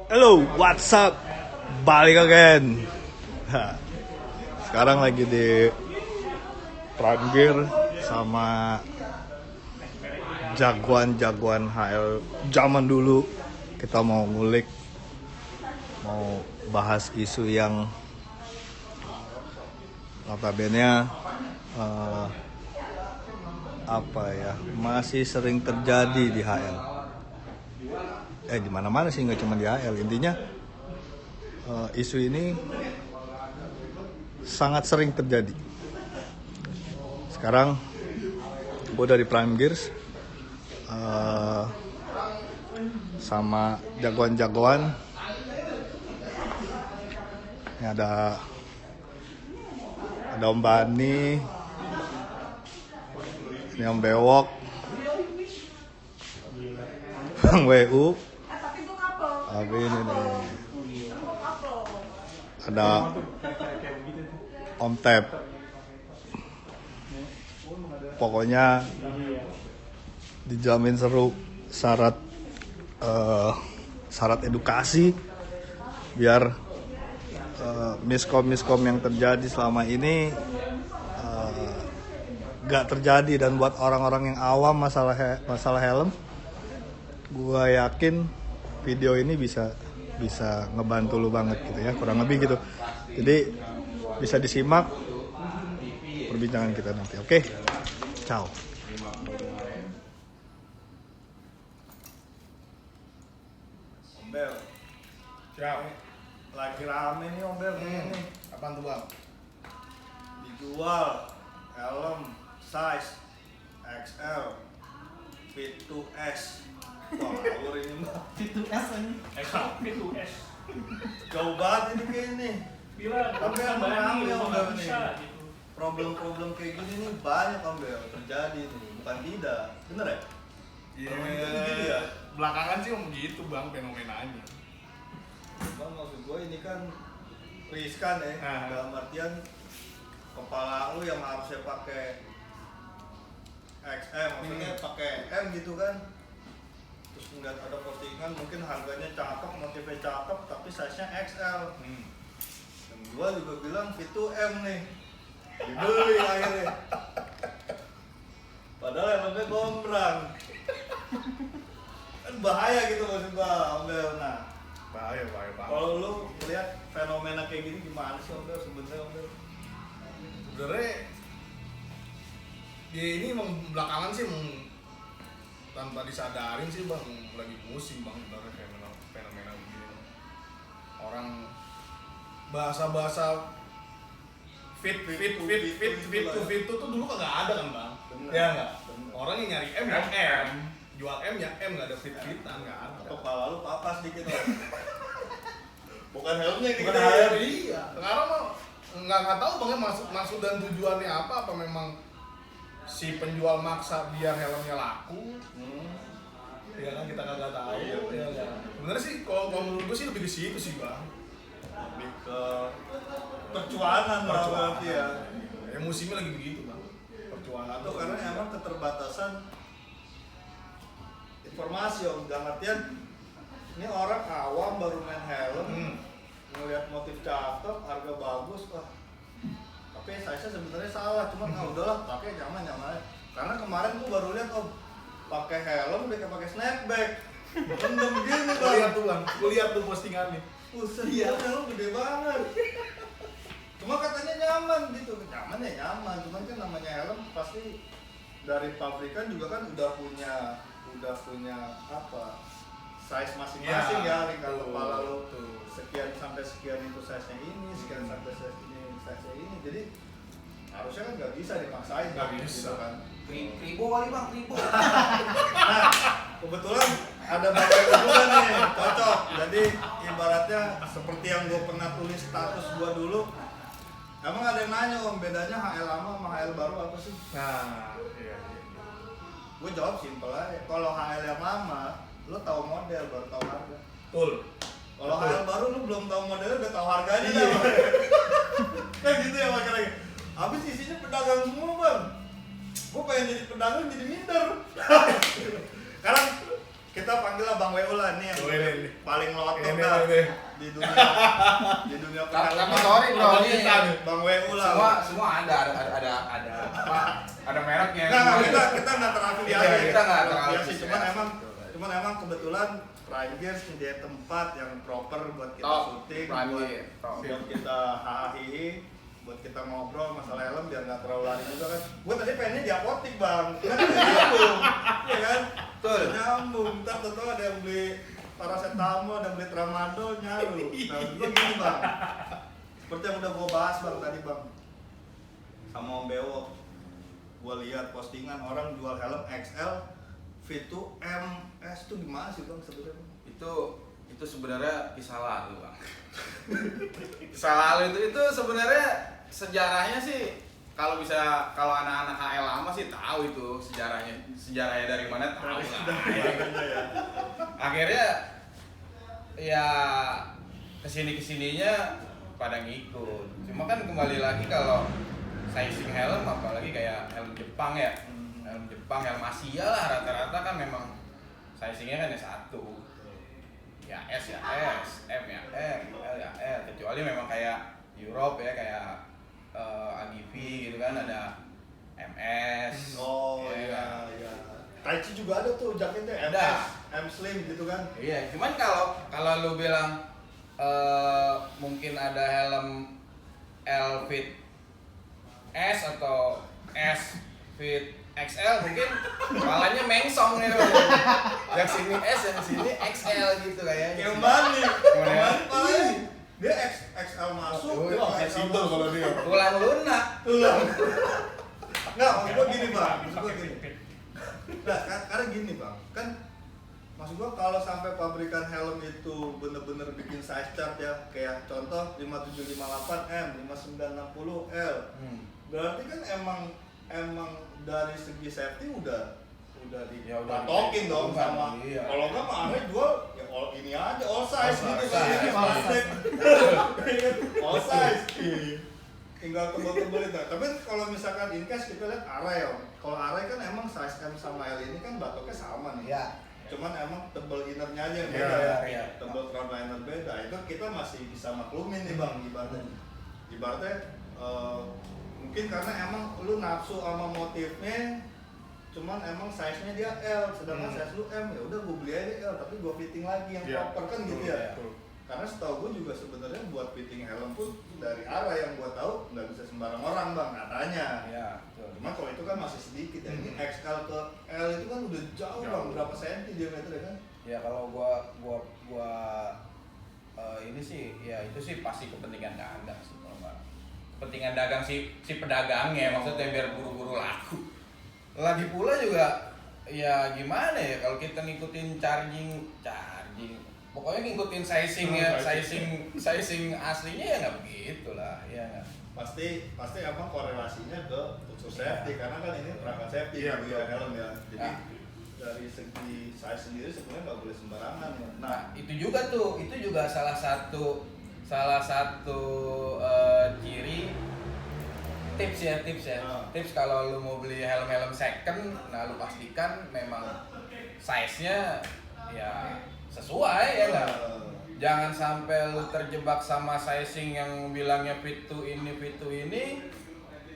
Hello, what's up? Balik again. Sekarang lagi di Prime Gear sama jagoan-jagoan HL zaman dulu. Kita mau ngulik, mau bahas isu yang notabene masih sering terjadi di HL. Di mana-mana sih, nggak cuma di HL. Intinya isu ini sangat sering terjadi. Sekarang gue dari Prime Gears sama jagoan-jagoan. Ini ada Om Bani, ini Om Bewok, Bang WU. Tapi ini nih ada Om Tep. Pokoknya dijamin seru. Syarat edukasi biar miskom yang terjadi selama ini gak terjadi. Dan buat orang-orang yang awam masalah helm, gua yakin video ini bisa ngebantu lu banget gitu ya, kurang lebih gitu. Jadi bisa disimak perbincangan kita nanti. Oke, ciao. Ombel, Siap. lagi rame nih Ombel ini. Apaan tuh bang? Dijual helm size XL Fit2S. Wah, ngawur ini mah. Fit2S ini. Fit2S. Jauh banget ini kayaknya nih. Bilang, Tapi kan yang Bani, mengambil lu Om nggak Bel bisa nih. gitu. Problem kayak gini nih banyak Ombel terjadi nih, bukan tidak. Bener ya? Gitu ya? Belakangan sih begitu bang fenomenanya. Bang, maksud gue ini kan riskan ya. Nah. Dalam artian kepala lu yang harusnya pakai XM, maksudnya pakai M gitu kan. Terus ngeliat ada postingan mungkin harganya cakep, motifnya cakep, tapi size-nya XL. Dan gua juga bilang Fit2M nih, dibeli akhirnya. Padahal helmnya gombrang. Kan bahaya gitu maksud gua, Ombel. Nah, Bahaya banget. kalau lu lihat fenomena kayak gini gimana sih Ombel sebenarnya Ombel? Sebenarnya ya ini emang belakangan sih tanpa disadarin sih bang, lagi musim bang sebenarnya fenomena begini. Orang bahasa fit tuh dulu kagak ada kan bang? Bener. Ya nggak? Bener. Orang yang nyari M ya M, jual M ya M, nggak ada fit-fitan, nggak ada. Kepala lu papas dikit Om. Bukan helmnya yang Bukan dikenain. hal iya. Sekarang mah nggak tahu bang maksud dan tujuannya apa memang si penjual maksa biar helmnya laku. Ya kan kita kagak tahu. Iya, Ya, ya. Sebenarnya sih kalau menurut gue sih lebih ke situ sih bang. Lebih ke percuanan lah berarti ya. Ya musimnya lagi begitu bang. Percuanan Atau karena emang keterbatasan informasi Om. Dalam artian ini orang awam baru main helm, ngelihat motif cakep, harga bagus, wah. Tapi size-nya sebenarnya salah, cuma udahlah pakai nyaman aja. Karena kemarin gua baru lihat Om, pakai helm dia pakai snapback. Mendem gini Bang. Gue lihat tuh postingannya. Buset, helm gede banget. Cuma katanya nyaman gitu. Nyaman ya nyaman, cuman kan namanya helm pasti dari pabrikan juga kan udah punya apa? Size masing-masing ya, lingkar kepala lo tuh. sekian sampai sekian itu size-nya ini, sekian sampai size-nya ini. Jadi harusnya kan nggak bisa dipaksain Nggak kan, bisa. gitu kan. Kribo kali bang, kribo. Nah, kebetulan ada bapak juga nih, cocok. Jadi ibaratnya seperti yang gue pernah tulis status gue dulu. Emang ada yang nanya Om, bedanya HL lama sama HL baru apa sih? Nah, iya. Gue jawab simpel aja. Kalau HL yang lama, lo tahu model baru tahu harga. Betul. Kalau HL baru lo belum tahu modelnya udah tahu harganya Iya. dah. Kayak gitu ya makanya. Habis isinya pedagang semua Bang. Gue pengen jadi pedagang jadi minder. Karena kita kita panggil lah Bang WU lah nih yang Oh, ini. paling lotok Ini, dah ini. di dunia Tapi perfilman. sorry bro, Apa ini kita nih? Bang WU lah. semua ada apa? Ada mereknya. Nah, kita nggak terafiliasi. Iya, kita nggak terafiliasi. terafiliasi. Cuman emang kebetulan Prime Gears menjadi tempat yang proper buat kita Top, syuting, Prime buat, Gear, top. buat kita hahihi, buat kita ngobrol masalah helm biar nggak terlalu lari juga kan. Gue tadi pengennya di apotik bang, kan nyambung, ya kan? Betul. Nyambung. Ntar tentu ada yang beli paracetamol, ada yang beli tramadol nyaru. Nah, gue gini bang, seperti yang udah gue bahas bang tadi bang, sama Om Bewo, gue lihat postingan orang jual helm XL V2 MS itu gimana sih bang sebenarnya? Itu sebenarnya kisah lalu bang. Kisah lalu itu sebenarnya sejarahnya sih kalau anak-anak HL lama sih tahu itu sejarahnya dari mana tahu lah. Ya. Akhirnya ya kesininya pada ngikut. Cuma kan kembali lagi kalau sizing helm apalagi kayak helm Jepang ya. Helm Jepang, helm Asia lah rata-rata kan memang sizingnya kan S1 ya S ya S, M ya M, L ya L kecuali memang kayak Europe ya kayak AGV gitu kan ada MS. Oh ya iya kan? iya. Taichi juga ada tuh jaketnya Ada. M Slim gitu kan? Iya, cuman kalau lu bilang mungkin ada helm L Fit S atau S Fit XL mungkin malahnya mengsong gitu. Yang sini S, yang sini XL gitu kayaknya. Yang mana? Gimana? Paling dia XL masuk, Oh, dia iya, pakai fleksibel kalau dia. Tulang lunak. Tulang. Enggak, maksud gua gini bang, maksud gua gini. Nah, karena gini bang, kan maksud gua kalau sampai pabrikan helm itu bener-bener bikin size chart ya, kayak contoh 5758M, 5960L, berarti kan emang dari segi safety udah Ya, udah dipatokin dong ditentukan, sama. iya. Kalau nggak mah aneh jual ya ini aja all size All gitu size. kan, All pendek. All size. Tinggal tebel-tebel itu. Tapi kalau misalkan in case kita lihat array, kalau array kan emang size M sama L ini kan batoknya sama nih. Iya. Cuman emang tebel innernya aja yang Iya, beda ya. iya. Tebel front liner beda. Itu kita masih bisa maklumin nih bang ibaratnya mungkin karena emang lu nafsu sama motifnya, cuman emang size-nya dia L, sedangkan size lu M, ya udah gue beli aja L, tapi gue fitting lagi yang Iya, proper kan gitu betul, ya. betul. Karena setahu gue juga sebenarnya buat fitting helm pun dari arah yang gue tahu nggak bisa sembarang orang bang katanya. Iya, betul. Cuma kalau itu kan masih sedikit ya. Ini XL ke L itu kan udah jauh bang, berapa senti diameter ya kan? Ya kalau gua ini sih ya itu sih pasti kepentingan dagang sih kalau nggak kepentingan dagang si pedagangnya maksudnya biar buru-buru laku. Lagi pula juga ya gimana ya kalau kita ngikutin charging pokoknya ngikutin sizing aslinya ya nggak begitu lah ya nggak. Pasti emang korelasinya ke unsur safety karena kan ini perangkat safety Iya, gitu betul. ya helm ya. Jadi Nah. dari segi size sendiri sebenarnya nggak boleh sembarangan ya. Nah, itu juga salah satu ciri tips ya. Tips kalau lu mau beli helm second, nah lu pastikan memang size-nya ya sesuai ya nggak. Jangan sampai lu terjebak sama sizing yang bilangnya fit to ini,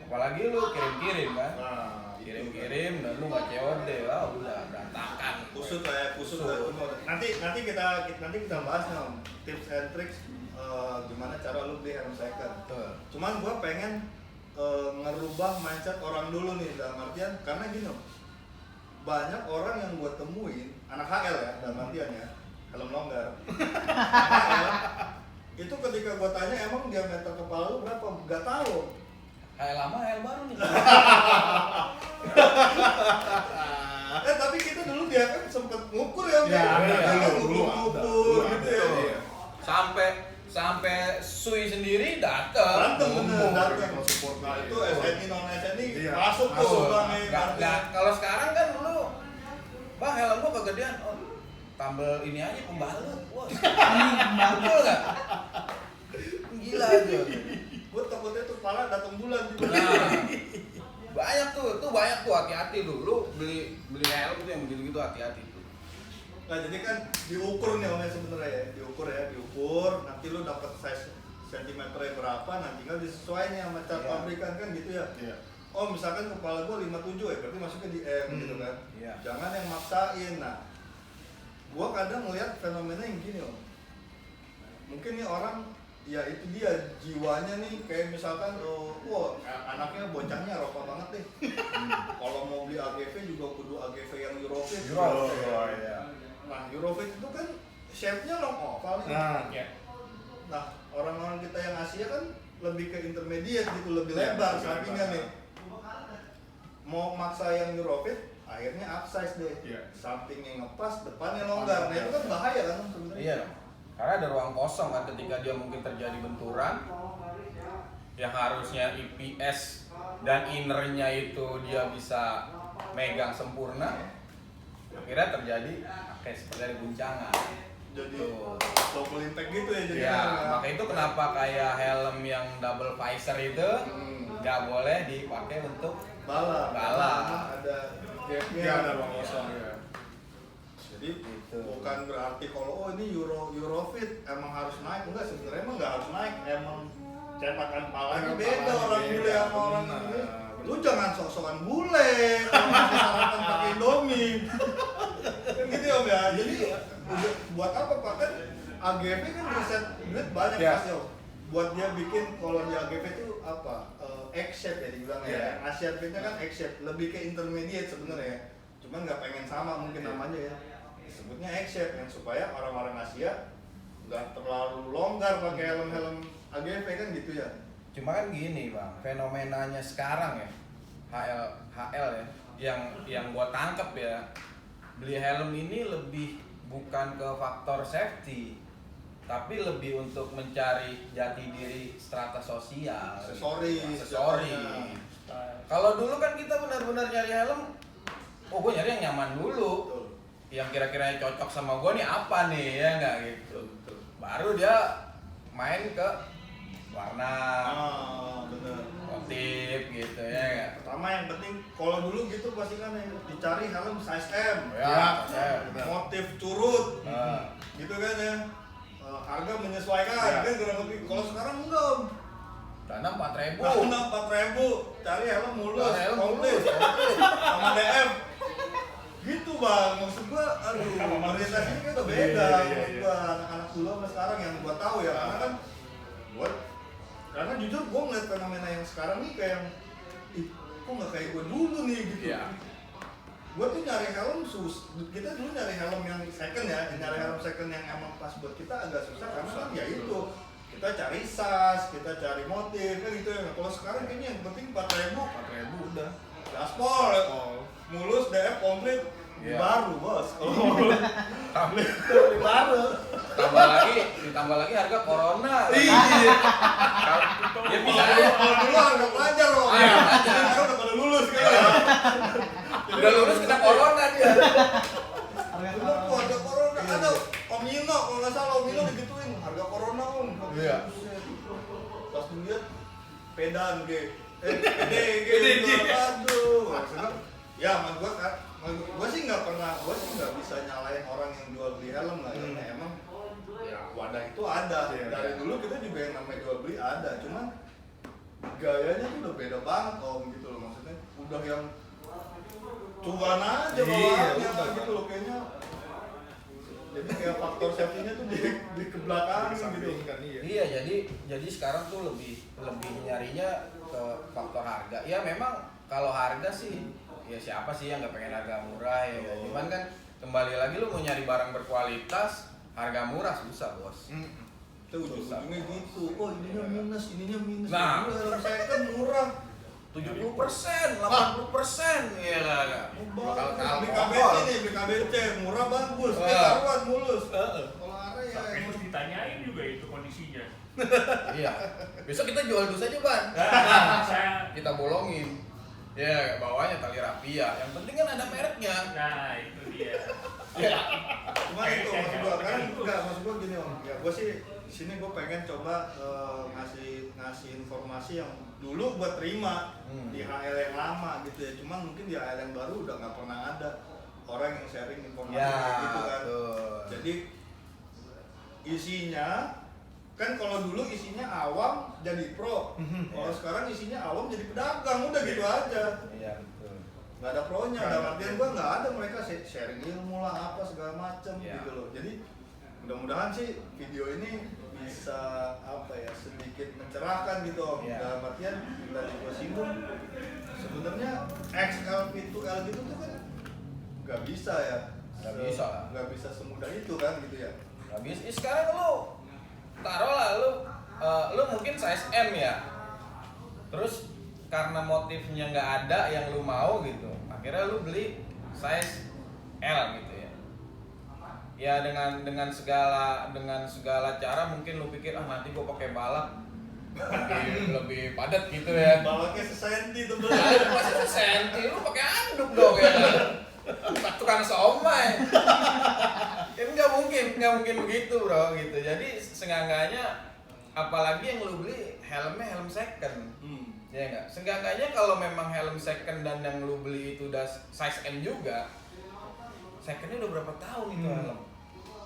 apalagi lu kirim kan. Nah, Kirim dan lu nggak COD, wah udah berantakan. kusut lah. Nanti kita bahas nih Om, tips and tricks gimana cara lu beli helm second. Betul. Cuman gua pengen ngerubah mindset orang dulu nih dalam artian karena gini Om, banyak orang yang gua temuin anak HL ya dalam artian ya helm longgar. Itu ketika gua tanya emang diameter kepala lu berapa? Gak tahu. HL lama, HL baru nih. Tapi kita dulu di FM sempet ngukur ya, Ya, ada, dulu ngukur ada, gitu ya. iya. Sampai Sui sendiri datang. Berantem bener, datang. Mau support Nah itu gitu. SNI non SNI Iya, masuk masuk. tuh bang nih. Kalau sekarang kan dulu, bang helm gua kegedean, tambal ini aja pembalut. Wah, betul nggak? Gila aja. Gue takutnya tuh kepala datang bulan juga. Nah, banyak tuh hati-hati lu beli helm tuh yang begitu-gitu hati-hati tuh. Nah jadi kan diukur nih Om ya sebenarnya ya, diukur, nanti lu dapat size sentimeternya berapa, nanti tinggal disesuaikan nih sama cat pabrikan kan gitu ya. Iya. Oh misalkan kepala gua 57 ya, berarti masuknya di M gitu kan. Iya. Jangan yang maksain. Nah, gua kadang ngeliat fenomena yang gini Om. Mungkin nih orang, ya itu dia jiwanya nih kayak misalkan, wah anaknya bocahnya Eropa banget deh. Kalau mau beli AGV juga kudu AGV yang Eurofit. Iya. Nah, Eurofit itu kan shape-nya long oval nih. Nah, orang-orang kita yang Asia kan lebih ke intermediate gitu, lebih lebar sampingnya nih. Mau maksa yang Eurofit, akhirnya upsize deh. Iya. Sampingnya ngepas, depannya longgar. Nah, itu kan bahaya kan sebenarnya. Iya. Karena ada ruang kosong kan ketika dia mungkin terjadi benturan yang harusnya IPS dan innernya itu dia bisa megang sempurna, akhirnya terjadi kayak seperti ada guncangan. Jadi double impact gitu ya jadi. Ya, maka itu kenapa kayak helm yang double visor itu nggak boleh dipakai untuk balap. Ada gapnya. Iya, ada ruang kosong ya. Jadi Gitu. bukan berarti kalau ini Eurofit emang harus naik, enggak, sebenarnya emang nggak harus naik, emang cetakan palanya beda orang bule sama orang ini. Lu jangan sok-sokan bule kalau masih sarapan pakai Indomie. Kan gitu ya Om ya. Jadi buat apa Pak, kan AGV kan riset duit banyak pasti Om. Buat dia bikin, kalau di AGV itu apa? X-shape ya dibilang ya. Asian Fit-nya kan X-shape, lebih ke intermediate sebenarnya. Cuman nggak pengen sama mungkin namanya ya. Disebutnya X-shape yang supaya orang-orang Asia nggak terlalu longgar pakai helm-helm AGV kan gitu ya. Cuma kan gini Bang, fenomenanya sekarang ya, HL ya, yang gua tangkep ya, beli helm ini lebih bukan ke faktor safety, tapi lebih untuk mencari jati diri strata sosial, Aksesoris. Kalau dulu kan kita benar-benar nyari helm, oh gue nyari yang nyaman dulu, yang kira-kira cocok sama gue nih apa nih, ya nggak gitu. Baru dia main ke warna, Bener. motif gitu ya nggak. Pertama yang penting kalau dulu gitu pasti kan yang dicari helm size M, motif curut, gitu kan ya. Harga menyesuaikan kan kurang lebih. Kalau sekarang enggak Om. Dana 4.000. Dana 4.000, cari helm mulus, komplit, sama DM. Gitu Bang, maksud gua, aduh, orientasinya kan udah beda. Maksud gua anak-anak dulu sama sekarang yang gua tahu ya, karena jujur gua ngeliat fenomena yang sekarang nih kayak, kok nggak kayak gua dulu nih gitu. Gua tuh nyari helm kita dulu nyari helm yang second ya, nyari helm second yang emang pas buat kita agak susah karena kan ya itu. Kita cari size, kita cari motif kan gitu ya. Kalau sekarang kayaknya yang penting 4.000 udah. gaspol, mulus, DF komplit, baru bos. Baru. Ditambah lagi harga corona. Iya. Ya bisa aja. Kalau dulu harga pelajar loh. Iya, pelajar. Sekarang udah pada lulus kan. Udah lulus kena corona dia. Bener kok harga corona. Ada Om Yino, kalau nggak salah Om Yino digituin harga corona Om. Iya. Pas dilihat pedan gitu. Aduh. Maksudnya, ya gue sih nggak bisa nyalain orang yang jual beli helm lah. Karena emang ya wadah itu ada. Dari dulu kita juga yang namanya jual beli ada. Cuman gayanya tuh udah beda banget Om gitu loh. Maksudnya udah yang cuan aja bawaannya gitu loh kayaknya. Jadi kayak faktor safety-nya tuh di kebelakang gitu. Iya, jadi sekarang tuh lebih nyarinya ke faktor harga. Ya memang kalau harga sih, ya siapa sih yang nggak pengen harga murah ya. Cuman kan kembali lagi lu mau nyari barang berkualitas, harga murah susah bos. Itu ujung-ujungnya gitu. Oh ininya minus. Nah, helm saya kan murah. 70%, 80% ya lah. Bakal beli KBC nih, beli KBC murah bagus, taruhan mulus. Kalau ada ya tapi terus ditanyain juga itu kondisinya. Iya. Besok kita jual dulu saja, Ban. Saya Kita bolongin. Ya, bawahnya tali rapia. Yang penting kan ada mereknya. nah itu dia. cuma itu maksud gua kan enggak, maksud gua gini Om. Ya gua sih di sini gua pengen coba ngasih informasi yang dulu gua terima di HL yang lama gitu ya. Cuman mungkin di HL yang baru udah nggak pernah ada. orang yang sharing informasi Ya, gitu kan. betul. Jadi isinya kan kalau dulu isinya awam jadi pro, kalau sekarang isinya awam jadi pedagang, udah gitu aja. Iya, betul. Nggak ada pro-nya, dalam artian gua nggak ada mereka sharing ilmu lah apa segala macam Ya. gitu loh. Jadi mudah-mudahan sih video ini bisa apa ya sedikit mencerahkan gitu Om. Ya. Dalam artian tadi gua singgung sebenarnya XL to L gitu tuh kan nggak bisa ya. Nggak bisa lah. Nggak bisa semudah itu kan gitu ya. Habis sekarang lu taruhlah lu mungkin size M ya. Terus karena motifnya nggak ada yang lu mau gitu, akhirnya lu beli size L gitu ya. Ya dengan segala cara mungkin lu pikir nanti gua pakai balak lebih padat gitu ya. Baloknya sesenti tuh Masih sesenti, lu pakai anduk dong ya. Tukang somai. Kan nggak mungkin begitu bro gitu. Jadi seenggaknya apalagi yang lu beli helmnya helm second. Ya enggak? Seenggaknya kalau memang helm second dan yang lu beli itu udah size M juga, secondnya udah berapa tahun itu helm?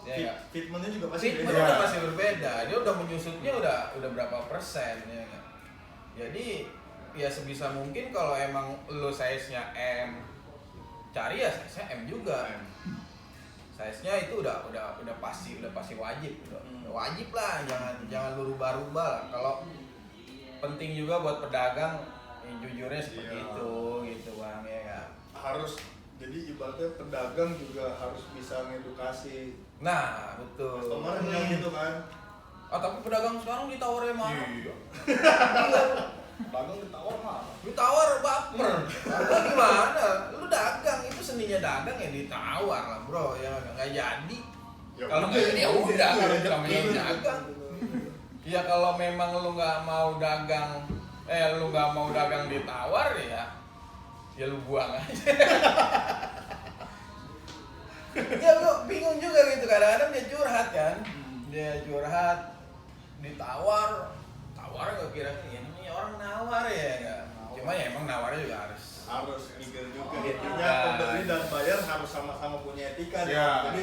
Ya enggak? Fitmentnya juga pasti Fitment beda. udah masih berbeda. Dia udah menyusutnya udah berapa persen ya enggak? Jadi ya sebisa mungkin kalau emang lu size-nya M, cari ya size-nya M juga. Size-nya itu udah pasti wajib, udah wajib lah, jangan lu rubah-rubah lah. Kalau penting juga buat pedagang, jujurnya seperti Iya. itu gitu bang ya kan. Harus jadi ibaratnya pedagang juga harus bisa ngedukasi Nah betul. customernya gitu kan. Tapi pedagang sekarang ditawarin mahal. Iya. Dagang ditawar mah. Ditawar baper. Lu gimana? Lu dagang, itu seninya dagang ya ditawar lah bro, ya nggak jadi. Ya Kalau udah, nggak jadi ya udah, kalau gitu. namanya dagang. Ya kalau memang lu nggak mau dagang, lu nggak mau dagang ditawar ya lu buang aja. Ya lu bingung juga gitu, kadang-kadang dia curhat kan, ditawar nggak kira-kira, ya namanya orang nawar ya nggak. Cuma ya emang nawarnya juga harus mikir juga. Iya. Intinya pembeli dan bayar harus sama-sama punya etika. Ya. Jadi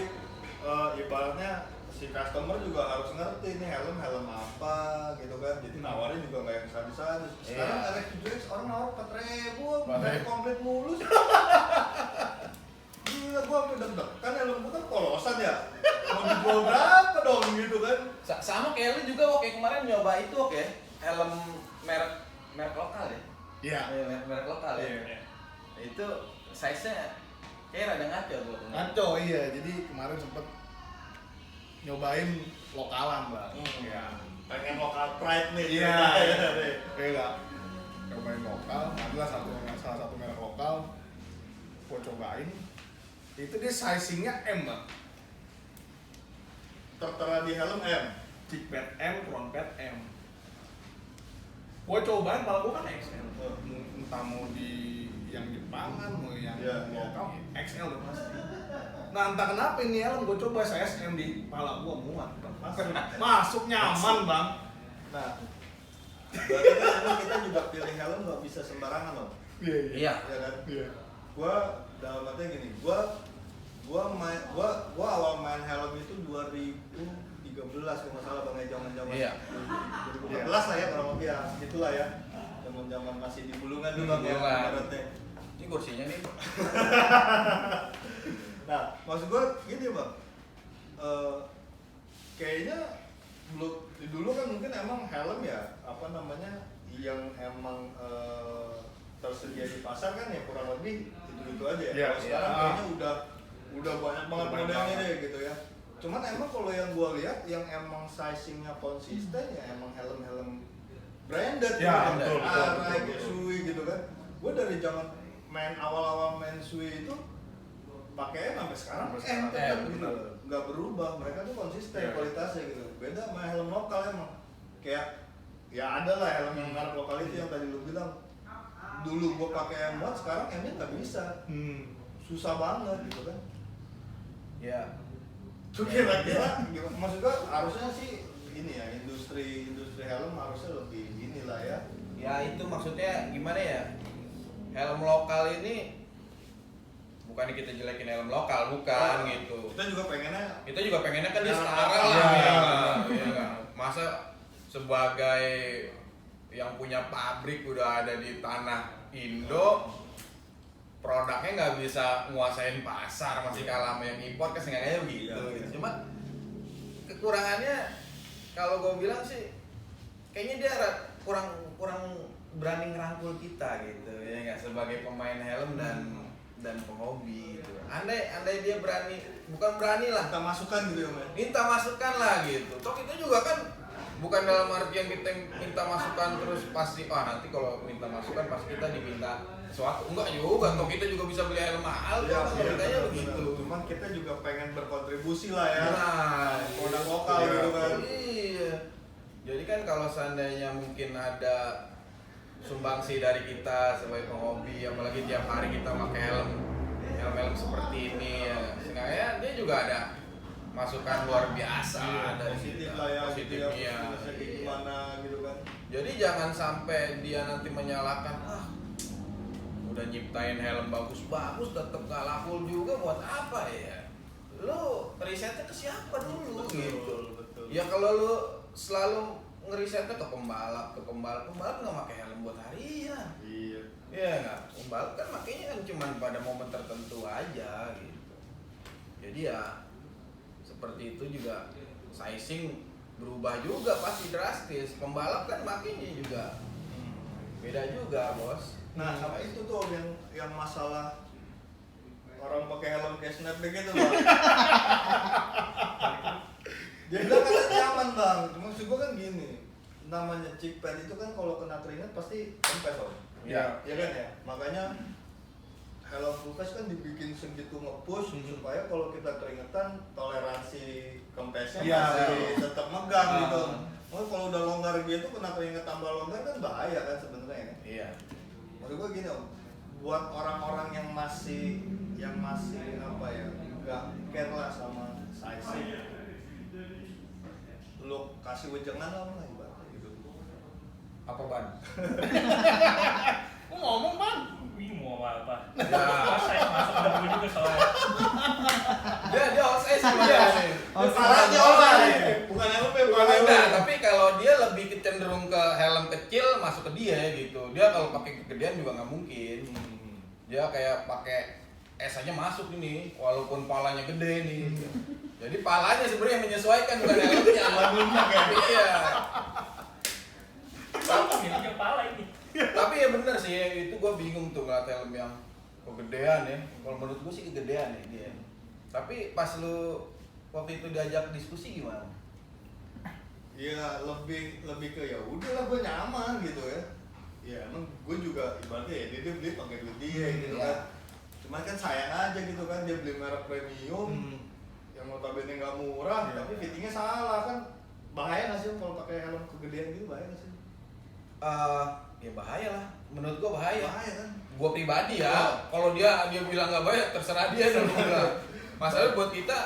ibaratnya si customer juga harus ngerti nih helm apa gitu kan. Jadi nawarnya juga nggak yang sadis-sadis. Sekarang Iya. RX7X orang nawar 4.000, Makanya. komplit mulus. Gila gua sampai deg-degan helm gua kan polosan ya. Mau dijual berapa dong gitu kan. sama kayak lu juga kayak kemarin nyoba itu helm merek lokal ya. Iya. Merek lokal ya. Iya. Itu size-nya kayak rada ngaco tuh. Ngaco iya. Jadi kemarin sempet nyobain lokalan bang. Iya. Pengen lokal pride nih. Iya. ceritanya. Iya. Cobain lokal, adalah salah satu merek lokal. Gua cobain. Itu dia sizingnya M bang. Tertera di helm M. Cheek pad M, front pad M. Gua cobain, kalau gua kan XL. Entah mau di yang Jepangan, mau yang Iya, lokal, XL udah pasti. Nah entah kenapa ini helm gua coba size M di kepala gua muat. Masuk nyaman bang. Nah, berarti kan emang kita juga pilih helm nggak bisa sembarangan loh. Iya. Ya kan? Iya. Gua dalam artinya gini, gua awal main helm itu 2013 kalau nggak salah bang, zaman-zaman Iya. 2014 lah ya kurang lebih ya, itulah ya. Zaman-zaman masih di Bulungan dulu bang ya, Bulungan. ibaratnya. Ini kursinya nih. Nah, maksud gua gini bang, kayaknya dulu kan mungkin emang helm ya apa namanya yang emang tersedia di pasar kan ya kurang lebih itu aja ya. Iya, Kalau sekarang iya. kayaknya udah banyak banget Banyak modelnya banget. deh gitu ya. Cuman emang kalau yang gua lihat yang emang sizingnya konsisten ya emang helm-helm branded Ya, gitu. betul, Arai, betul. Sui gitu kan. Gua dari zaman awal-awal main Sui itu pakai sampai sekarang Sampai sekarang. tetap gitu Benar. nggak berubah, mereka tuh konsisten Iya. kualitasnya gitu. Beda sama helm lokal emang kayak ya ada lah helm yang merek lokal itu yang tadi lu bilang dulu gua pakai M1, sekarang M-nya nggak bisa, susah banget gitu kan. Iya. Tuh kira-kira gimana? Maksud gua harusnya sih ini ya industri helm harusnya lebih inilah ya. Ya itu maksudnya gimana ya? Helm lokal ini bukannya kita jelekin helm lokal, bukan gitu. Kita juga pengennya Kan dia Ya, setara iya, lah, iya, ya iya. nggak? Iya nggak? Masa sebagai yang punya pabrik udah ada di tanah Indo, produknya nggak bisa nguasain pasar, masih kalah sama yang impor, kesengaja begitu. Iya. Cuma kekurangannya kalau gue bilang sih kayaknya dia kurang berani ngerangkul kita gitu ya nggak, sebagai pemain helm dan penghobi gitu. Andai dia berani, bukan berani lah, kita masukkan gitu ya, Men. minta masukan lah gitu. Toh kita juga kan bukan dalam artian kita minta masukan terus pasti nanti kalau minta masukan pasti kita diminta sesuatu, enggak juga. Toh kita juga bisa beli helm mahal Iya, kan, ceritanya begitu. Cuman kita juga pengen berkontribusi lah ya. Nah, Produk lokal iya. gitu kan. Iya. Jadi kan kalau seandainya mungkin ada sumbangsi dari kita sebagai penghobi, apalagi tiap hari kita pakai helm seperti ini ya, seenggaknya dia juga ada masukan luar biasa dari Positif kita, lah ya, positifnya. gitu ya, kayak gimana gitu kan. Jadi jangan sampai dia nanti menyalahkan, udah nyiptain helm bagus-bagus tetep gak laku juga, buat apa ya? Lu risetnya ke siapa dulu gitu? Betul. Ya kalau lu selalu ngerisetnya ke pembalap nggak pakai helm buat harian. Iya. Iya nggak, pembalap kan makanya kan cuma pada momen tertentu aja gitu. Jadi ya seperti itu juga, sizing berubah juga pasti drastis. Pembalap kan makanya juga beda juga, Bos. Nah, sama itu tuh yang masalah orang pakai helm kayak snapback itu, Bang. Dia bilang katanya nyaman, Bang. Cuma maksud gua kan gini, namanya cheek pad itu kan kalau kena keringat pasti kempes, Om. Iya. Iya kan ya? Makanya helm full face kan dibikin segitu nge-push supaya kalau kita keringetan toleransi kempesnya Iya, masih betul. tetap megang gitu. Oh, kalau udah longgar gitu kena keringet tambah longgar kan bahaya kan sebenarnya. Iya. Maksud gue gini, Om, buat orang-orang yang masih apa ya, nggak care lah sama sizing, lu kasih wejangan lah ibaratnya gitu. Apa ban? Lu ngomong, Bang. Ini mau apa? Ya. Saya masuk ke gue juga soalnya. Dia OSS dia nih. Parahnya orang bukan helm ya, bukan helm. Nah, tapi kalau dia lebih cenderung ke helm kecil masuk ke dia gitu. Dia kalau pakai kegedean juga nggak mungkin. Dia kayak pakai es aja masuk ini, walaupun palanya gede nih. Jadi palanya sebenarnya menyesuaikan bukan helmnya. Iya. Ini kepala ini. Tapi ya bener sih, itu gue bingung tuh ngeliat helm yang kegedean ya. Kalau menurut gue sih kegedean ya dia. Tapi pas lu waktu itu diajak diskusi gimana? Iya, lebih ke ya udahlah gue nyaman gitu ya. Ya emang gue juga ibaratnya ya dia beli pakai duit dia gitu Iya. kan. Cuman kan sayang aja gitu kan, dia beli merek premium yang notabene nggak murah, Iya. tapi fittingnya salah kan. Bahaya nggak sih kalau pakai helm kegedean gitu, bahaya nggak sih? Ya bahaya lah. Menurut gue bahaya. Bahaya kan. Gue pribadi ya, Oh. kalau dia bilang nggak bahaya, terserah dia dong. Masalahnya buat kita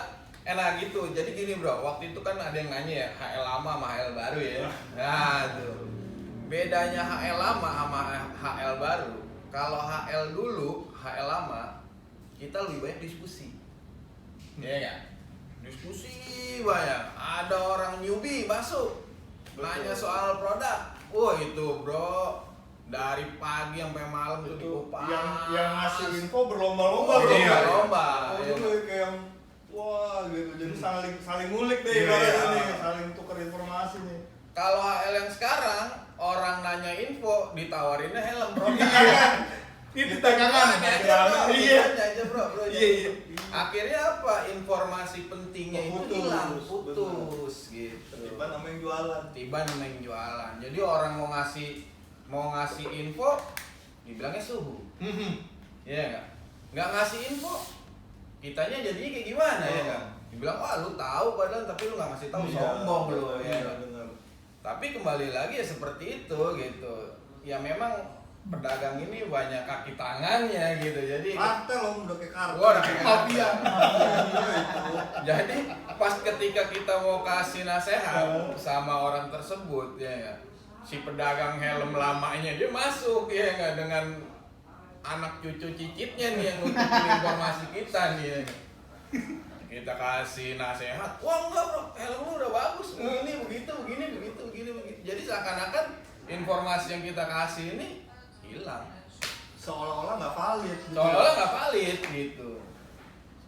enak gitu. Jadi gini bro, waktu itu kan ada yang nanya ya, HL lama sama HL baru ya. Nah tuh, bedanya HL lama sama HL baru. Kalau HL dulu, HL lama, kita lebih banyak diskusi. Iya ya, diskusi banyak. Ada orang newbie masuk, nanya soal produk. Wah itu bro, dari pagi sampai malam tuh dikupas. yang ngasih info berlomba-lomba bro. Iya, lomba. Oh Iya. itu kayak yang wah gitu. Jadi saling ngulik deh Iya, ibaratnya iya. nih, saling tukar informasi nih. Kalau HL yang sekarang, orang nanya info, ditawarinnya helm bro. Itu dagangan. Iya, aja bro. Iya. Akhirnya apa? Informasi pentingnya itu Putus, hilang, benar. putus gitu. Tiba nama yang jualan. Tiba yang jualan. Jadi orang mau ngasih info, dibilangnya suhu. Iya nggak ngasih info, kitanya jadinya kayak gimana ya kan? Dibilang wah lu tahu padahal tapi lu nggak ngasih tahu, sombong lu ya. Iya, benar. Tapi kembali lagi ya seperti itu gitu. Ya memang pedagang ini banyak kaki tangannya gitu. Jadi Rantai loh udah kayak kartu. Wah, udah kayak mafia. Iya itu. jadi pas ketika kita mau kasih nasihat sama orang tersebut ya, si pedagang helm lamanya dia masuk ya nggak dengan anak cucu cicitnya nih yang nutupin informasi kita nih. Kita kasih nasihat, wah enggak bro, helm lu udah bagus, begini, begitu. Jadi seakan-akan informasi yang kita kasih ini hilang. Seolah-olah nggak valid. Gitu. Seolah-olah nggak valid gitu.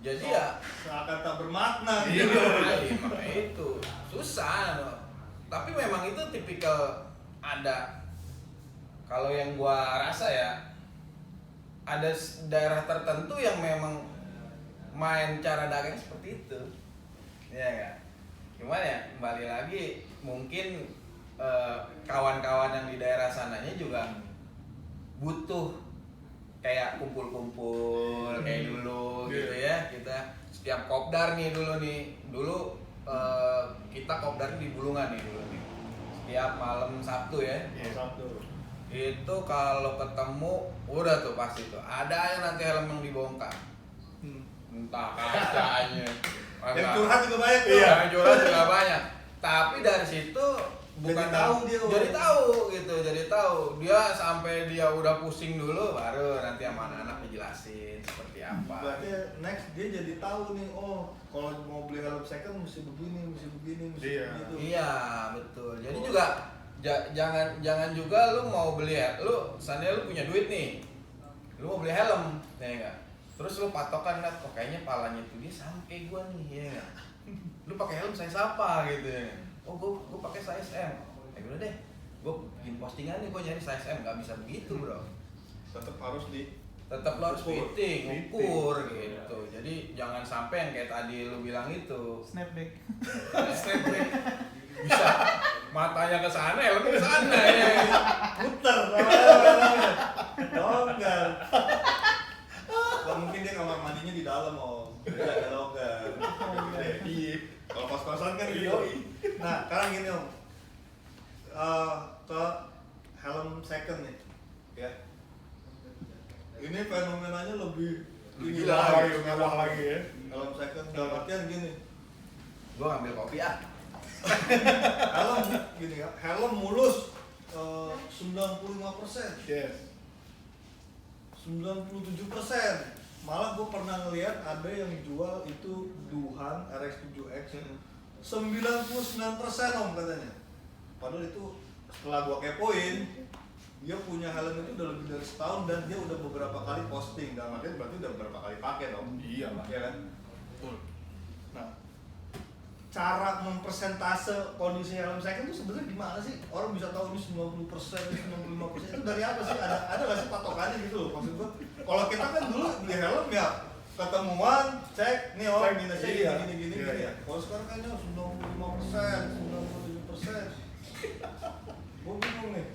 Jadi ya seakan tak bermakna. iya, Gitu. makanya itu susah. No. Tapi memang itu tipikal ada. Kalau yang gua rasa ya, ada daerah tertentu yang memang main cara dagang seperti itu, ya kan? Cuman ya kembali lagi mungkin kawan-kawan yang di daerah sananya juga butuh kayak kumpul-kumpul kayak dulu gitu ya. Kita setiap kopdar nih dulu kita kopdar di Bulungan nih dulu nih. Setiap malam Sabtu ya. Iya, Sabtu. Itu kalau ketemu udah tuh pasti tuh ada yang nanti helm yang dibongkar. Entah kacanya. Yang curhat juga banyak tuh. Iya, yang curhat juga banyak. Tapi dari situ bukan jadi tahu dia sampai dia udah pusing dulu baru nanti sama anak-anak dijelasin seperti apa. Berarti next dia jadi tahu nih, oh kalau mau beli helm second mesti begini, mesti begitu. Iya, betul. Jadi juga jangan juga lu mau beli lu seandainya lu punya duit nih. Lu mau beli helm, ya enggak? Terus lu patokan kan, kok kayaknya palanya tuh dia sampai gua nih, ya enggak? Lu pakai helm size apa gitu ya. Oh, gua pakai size M. Udah deh. Gua bikin postingan nih gua nyari size M, enggak bisa begitu, Bro. Tetap lo harus fitting, ukur gitu. Jadi jangan sampai yang kayak tadi lu bilang itu. Snapback. Bisa matanya ke sana, helmnya ke sana ya. puter. Longgar. Gak mungkin dia kamar mandinya di dalam, Om. Dia ada longgar. Iya. Kalau kos-kosan kan gitu. Nah, sekarang gini, Om. Ke helm second nih. Ya. Ini fenomenanya lebih Gila lagi, mewah lagi ya. helm second dalam artian gini. Gua ngambil kopi ah. Helm gini ya, helm mulus 95%. Yes. 97%. Malah gue pernah ngeliat ada yang jual itu Duhan RX7X 99% Om katanya. Padahal itu setelah gue kepoin, dia punya helm itu udah lebih dari setahun dan dia udah beberapa kali posting. Dan artinya berarti udah beberapa kali pakai dong. Iya lah. Iya kan? Nah, cara mempersentase kondisi helm second itu sebenarnya gimana sih? Orang bisa tahu ini 90%, ini 95%. Itu dari apa sih? Ada nggak sih patokannya gitu loh? Maksud gua, kalau kita kan dulu beli helm ya ketemuan, cek, nih orang minusnya gini. Iya. Kalau sekarang kayaknya 95%, 97%. Gua bingung nih.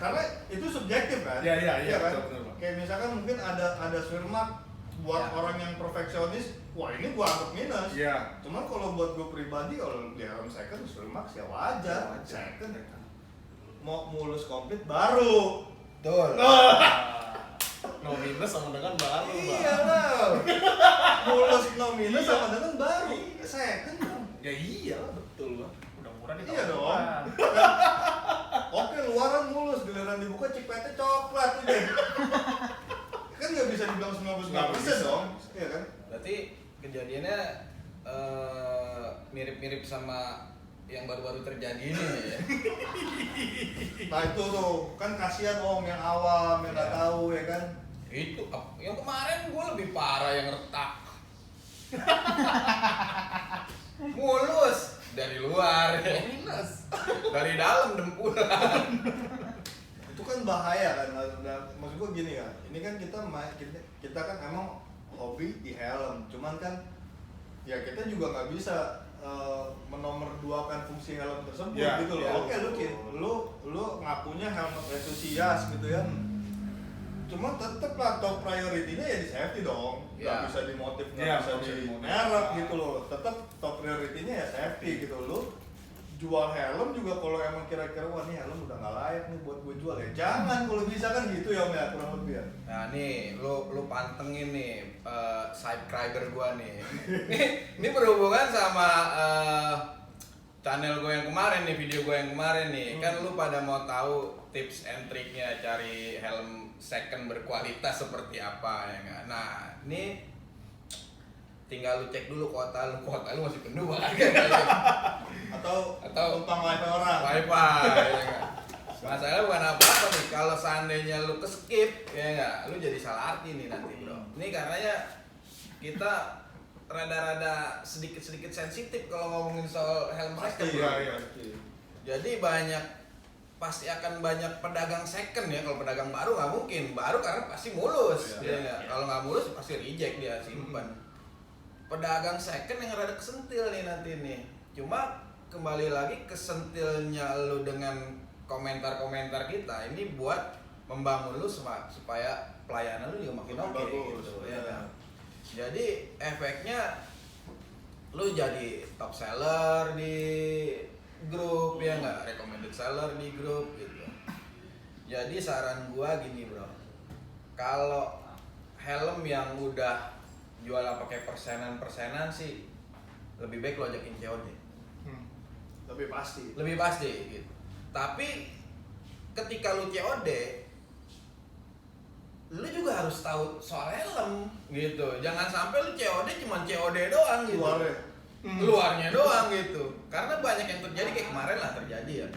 Karena itu subjektif kan? Iya, kan? betul. Kayak misalkan mungkin ada swirmark buat Ya. orang yang perfeksionis, wah ini gua anggap minus. Iya. Cuman kalau buat gue pribadi, kalau di helm second max ya wajar. Second mau mulus komplit baru. Betul. No minus sama dengan baru, Iya lah. Mulus no minus sama dengan baru. Second dong. Ya iya lah, betul lah. Udah murah nih. Iya dong. Oke, luaran mulus, giliran dibuka cipetnya coklat tuh deh. Kan nggak bisa dibilang 99% dong. Iya kan? Berarti kejadiannya mirip-mirip sama yang baru-baru terjadi ini ya. Nah itu tuh, kan kasihan Om yang awam, yang nggak Iya. tahu ya kan. Itu yang kemarin gue lebih parah yang retak. Mulus dari luar ya. Minus. Dari dalam dempuran. Itu kan bahaya kan. Maksud gue gini kan, ini kan kita kan emang hobi di helm, cuman kan ya kita juga nggak bisa menomorduakan fungsi helm tersebut Ya, gitu loh. ya, Oke, lu ngakunya helm entusias gitu ya. Cuma tetep lah top priority-nya ya di safety dong. Nggak Ya. bisa dimotif, nggak Ya, bisa nggak bisa di dimotif. merek gitu loh. Tetep top priority-nya ya safety gitu. Lu jual helm juga kalau emang kira-kira wah nih helm udah nggak layak nih buat gue jual ya jangan, kalau bisa kan gitu ya Om ya, kurang lebih ya. Nah nih, lu pantengin nih subscriber gua nih. Ini berhubungan sama channel gue yang kemarin nih, video gue yang kemarin nih, kan lu pada mau tahu tips and triknya cari helm second berkualitas seperti apa ya nggak? Nah, ini tinggal lu cek dulu kuota lu masih penuh banget Atau numpang wifi orang. wifi ya nggak? Masalahnya bukan apa-apa nih, kalau seandainya lu ke-skip ya nggak, lu jadi salah arti nih nanti bro. Ini karenanya kita rada-rada sedikit-sedikit sensitif kalau ngomongin soal helm second bro. Iya. Jadi pasti akan banyak pedagang second ya. Kalau pedagang baru nggak mungkin, baru karena pasti mulus dia nggak. Kalau nggak mulus pasti reject dia, simpan. Pedagang second yang rada kesentil nih nanti nih. Cuma kembali lagi kesentilnya lu dengan komentar-komentar kita ini buat membangun lu supaya pelayanan lu juga makin oke gitu ya kan. Jadi efeknya lu jadi top seller di grup ya nggak, recommended seller di grup gitu. Jadi saran gua gini bro, kalau helm yang udah jualan pakai persenan sih lebih baik lo ajakin COD. Lebih pasti gitu. Tapi ketika lu COD, lu juga harus tahu soal helm gitu. Jangan sampai lu COD cuma COD doang gitu. Luarnya doang gitu. Karena banyak yang terjadi kayak kemarin lah terjadi ya.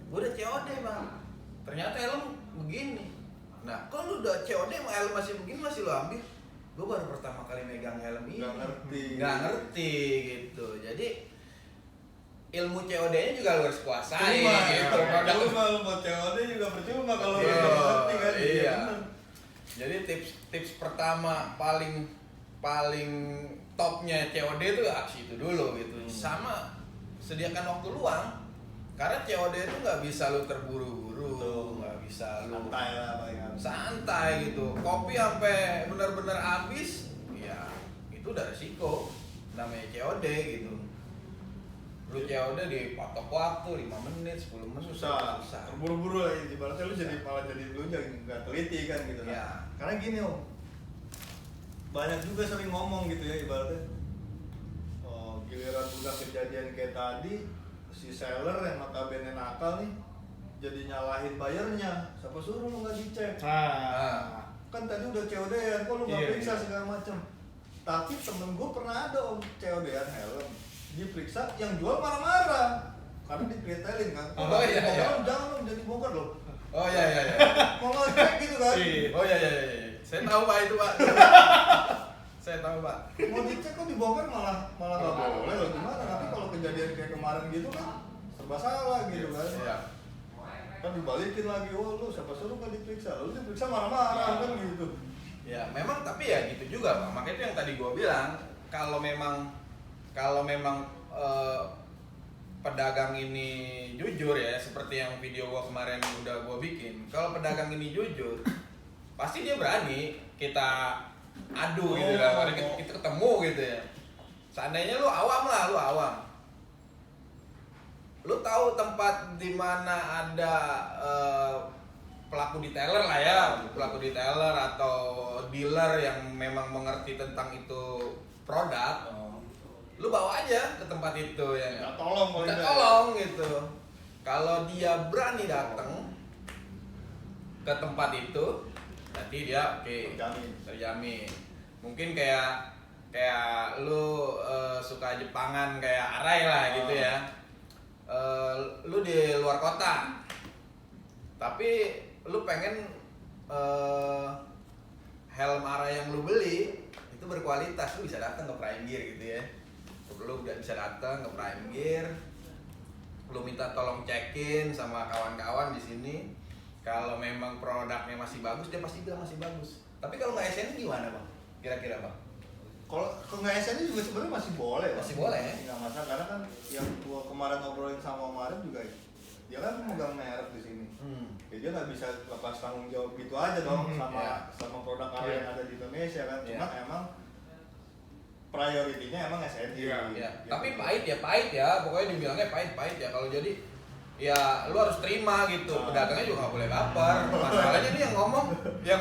Gue udah COD bang, ternyata helm begini. Nah, kalau lu udah COD sama helm masih begini masih lu ambil, gue baru pertama kali megang helm ini. Nggak ngerti gitu. Jadi ilmu COD-nya juga lu harus kuasai gitu. Kalau mau buat COD juga percuma kalau lu nggak ngerti kan. Iya. Jadi tips pertama paling topnya COD itu aksi itu dulu gitu. Sama sediakan waktu luang. Karena COD itu nggak bisa lu terburu-buru, nggak bisa lu santai lah palingan. Santai gitu. Kopi sampai benar-benar habis, ya itu udah resiko. Namanya COD gitu. Lu COD dipatok waktu 5 menit, 10 menit susah. Terburu-buru lah ibaratnya lu jadi malah jadi lu nggak teliti kan gitu kan. Ya. Karena gini om, banyak juga sering ngomong gitu ya ibaratnya. Oh, giliran udah kejadian kayak tadi, si seller yang notabene nakal nih jadi nyalahin bayarnya. Siapa suruh lu nggak dicek? Kan tadi udah COD-an, kok lu nggak periksa segala macem. Tapi temen gue pernah ada om COD-an helm, diperiksa yang jual marah-marah karena dipretelin kan. Jangan jadi bongkar loh. Oh iya. Mau ngecek gitu kan. Oh iya. Saya tahu Pak itu Pak. Saya tahu Pak. Mau dicek kok dibongkar malah nggak boleh loh gimana. Tapi kalau kejadian kayak kemarin gitu kan serba salah gitu kan. Iya. Kan dibalikin lagi, oh lu siapa suruh nggak diperiksa, lu diperiksa marah-marah kan gitu. Ya memang tapi ya gitu juga Pak. Makanya itu yang tadi gua bilang, kalau memang pedagang ini jujur ya, seperti yang video gua kemarin udah gua bikin. Kalau pedagang ini jujur, pasti dia berani kita adu gitu lah, kita ketemu gitu ya. Seandainya lu awam, lu tahu tempat di mana ada pelaku detailer lah ya, pelaku detailer atau dealer yang memang mengerti tentang itu produk, lu bawa aja ke tempat itu ya. Minta tolong gitu. Kalau dia berani datang ke tempat itu, nanti dia terjamin. Mungkin kayak lu suka Jepangan kayak Arai lah gitu ya. Lu di luar kota, tapi lu pengen helm Arai yang lu beli itu berkualitas, lu bisa datang ke Prime Gear gitu ya. Lu bisa datang ke Prime Gear, lu minta tolong cekin sama kawan-kawan di sini. Kalau memang produknya masih bagus, dia pasti bilang masih bagus. Tapi kalau nggak SN gimana bang? Kira-kira bang? Kalau nggak SN juga sebenarnya masih boleh. Masih boleh. Nggak masalah karena kan yang gua kemarin ngobrolin sama Maret juga, dia kan memegang merek di sini. Ya, dia nggak bisa lepas tanggung jawab gitu aja dong sama produk karya yang ada di Indonesia kan. Cuma emang prioritinya emang SNI. Ya. Tapi pahit ya. Pokoknya dibilangnya pahit ya. Kalau jadi ya lu harus terima gitu. Pedagangnya juga nggak boleh baper. Masalahnya ini yang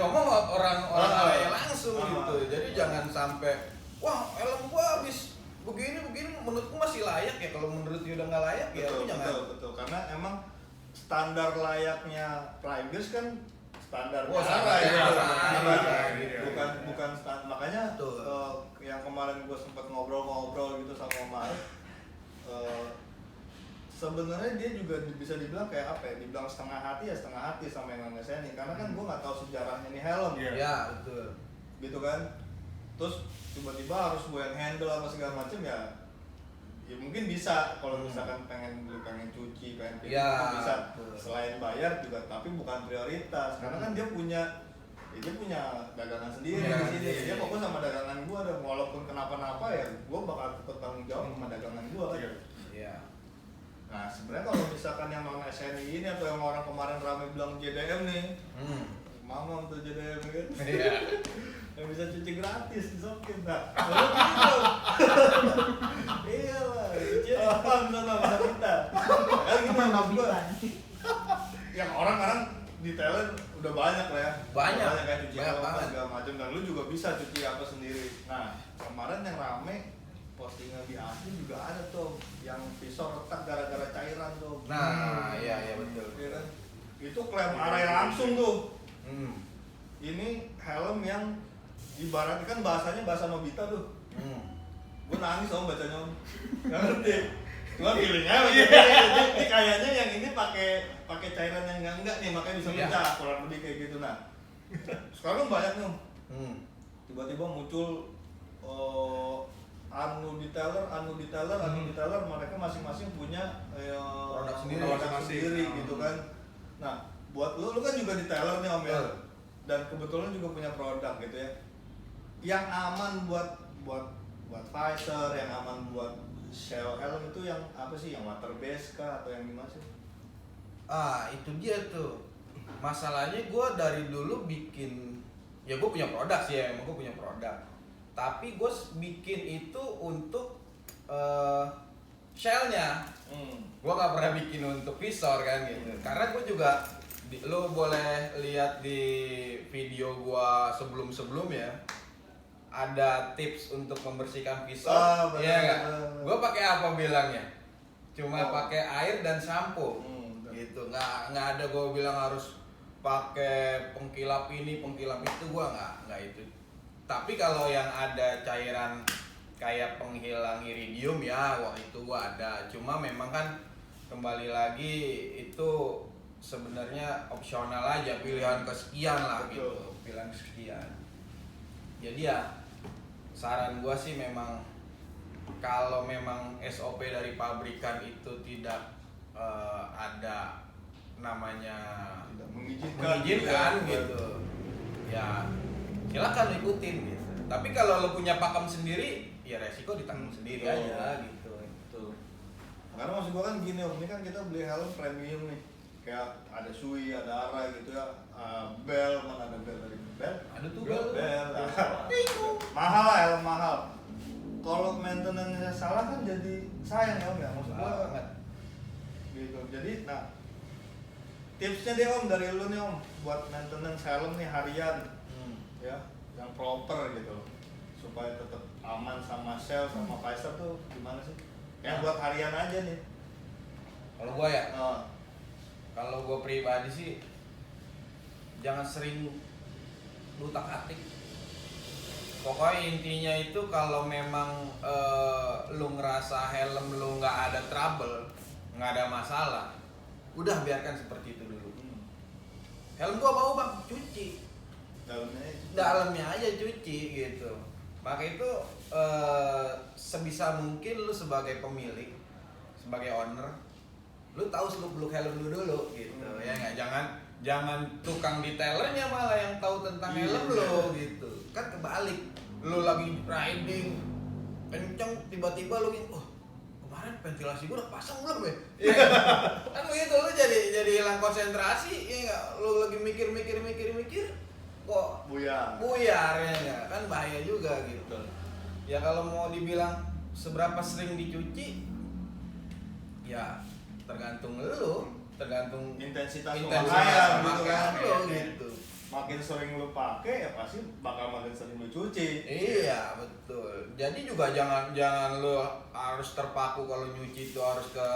ngomong orang lain langsung gitu. Jadi jangan sampai wah helm gua habis begini menurutku masih layak ya. Kalau menurut dia udah nggak layak ya lu jangan. Betul. Karena emang standar layaknya Primegears kan standar Oh, standar ya. Bukan Bukan makanya yang kemarin gue sempat ngobrol gitu sama Mark, sebenarnya dia juga bisa dibilang kayak apa ya, dibilang setengah hati sama yang ngesenin, karena kan gue nggak tahu sejarahnya nih helm. Ya betul. Gitu kan, terus tiba-tiba harus gue yang handle apa segala macem ya mungkin bisa kalau misalkan pengen cuci pengen bisa betul. Selain bayar juga, tapi bukan prioritas karena kan dia punya dagangan sendiri di sini. Dia fokus sama dagangan gue, dan walaupun kenapa-napa ya gue bakal tetap tanggung jawab sama dagangan gue kan. Iya. Nah sebenarnya kalau misalkan yang non SNI ini atau yang orang kemarin ramai bilang JDM nih, mama untuk JDM kan, yang bisa cuci gratis di Shopee. Nah, iya lah, cuci apa misalnya bisa kita. Kan gitu maksud gua. Yang orang di Thailand udah banyak lah ya. Banyak kayak cuci apa banget. segala macam, dan lu juga bisa cuci apa sendiri. Nah, kemarin yang rame postingan di Asli juga ada tuh yang pisau retak gara-gara cairan tuh. Nah, iya betul. Iya kan? Itu klaim arai langsung tuh. Ini helm yang ibaratnya kan bahasanya bahasa Nobita tuh. Gue nangis om bacanya om. Gak ngerti. Cuma feelingnya ini kayaknya yang ini pakai cairan yang enggak nih, makanya bisa pecah, kurang lebih kayak gitu. Nah, sekarang banyak nih om. Tiba-tiba muncul anu detailer, mereka masing-masing punya produk sendiri gitu kan. Nah, buat lu kan juga detailer nih om ya, dan kebetulan juga punya produk gitu ya, yang aman buat visor, yang aman buat shell helm itu yang apa sih, yang water based kah atau yang gimana sih? Itu dia tuh masalahnya. Gue dari dulu bikin, ya gue punya produk sih ya, emang gue punya produk, tapi gue bikin itu untuk shellnya. Gue gak pernah bikin untuk visor kan gitu. Karena gue juga, lo boleh lihat di video gue sebelumnya ada tips untuk membersihkan visor. Iya nggak? Gue pakai apa bilangnya? Cuma pakai air dan sampo. Gitu. Nggak ada gue bilang harus pakai pengkilap ini pengkilap itu, gue nggak itu. Tapi kalau yang ada cairan kayak penghilang iridium ya, wah itu gua ada. Cuma memang kan kembali lagi itu sebenarnya opsional aja, pilihan kesekian lah gitu, pilihan kesekian. Jadi ya saran gua sih memang kalau memang SOP dari pabrikan itu tidak ada namanya mengizinkan gitu. Ya silakan ikutin gitu. Tapi kalau lo punya pakem sendiri, ya resiko ditanggung sendiri aja gitu. Betul. Karena maksud gua kan gini om, ini kan kita beli helm premium nih, kayak ada Sui, ada Arai gitu ya, Bell, mana ada Bell dari Bell? Ada tuh Bell. Mahal lah, helm mahal. Kalau maintenance-nya salah kan jadi sayang ya om ya, maksud gua banget. Gitu. Jadi, nah tipsnya deh om dari lu nih om, buat maintenance helm nih harian. Ya, yang proper gitu supaya tetap aman sama shell sama visor tuh gimana sih? Yang buat harian aja nih. Kalau gua ya, kalau gua pribadi sih jangan sering utak-atik. Pokoknya intinya itu kalau memang lu ngerasa helm lu nggak ada trouble, nggak ada masalah, udah biarkan seperti itu dulu. Helm gua mau bang, cuci. Dalamnya aja cuci gitu. Maka itu sebisa mungkin lu sebagai pemilik, sebagai owner, lu tahu seluk-beluk helm lu dulu gitu. Ya nggak, jangan tukang detailernya malah yang tahu tentang helm lu gitu. Kan kebalik, lu lagi riding kenceng tiba-tiba lu kemarin ventilasi gua udah pasang belum ya? Kan begitu, lu jadi hilang konsentrasi ya nggak? Lu lagi mikir kok buyar ya nggak? Kan bahaya juga gitu. Ya kalau mau dibilang seberapa sering dicuci ya tergantung lu, tergantung intensitas pemakaian gitu kan lo gitu. makin sering lu pakai ya pasti bakal makin sering lu cuci. Iya betul. Jadi juga jangan lu harus terpaku kalau nyuci itu harus ke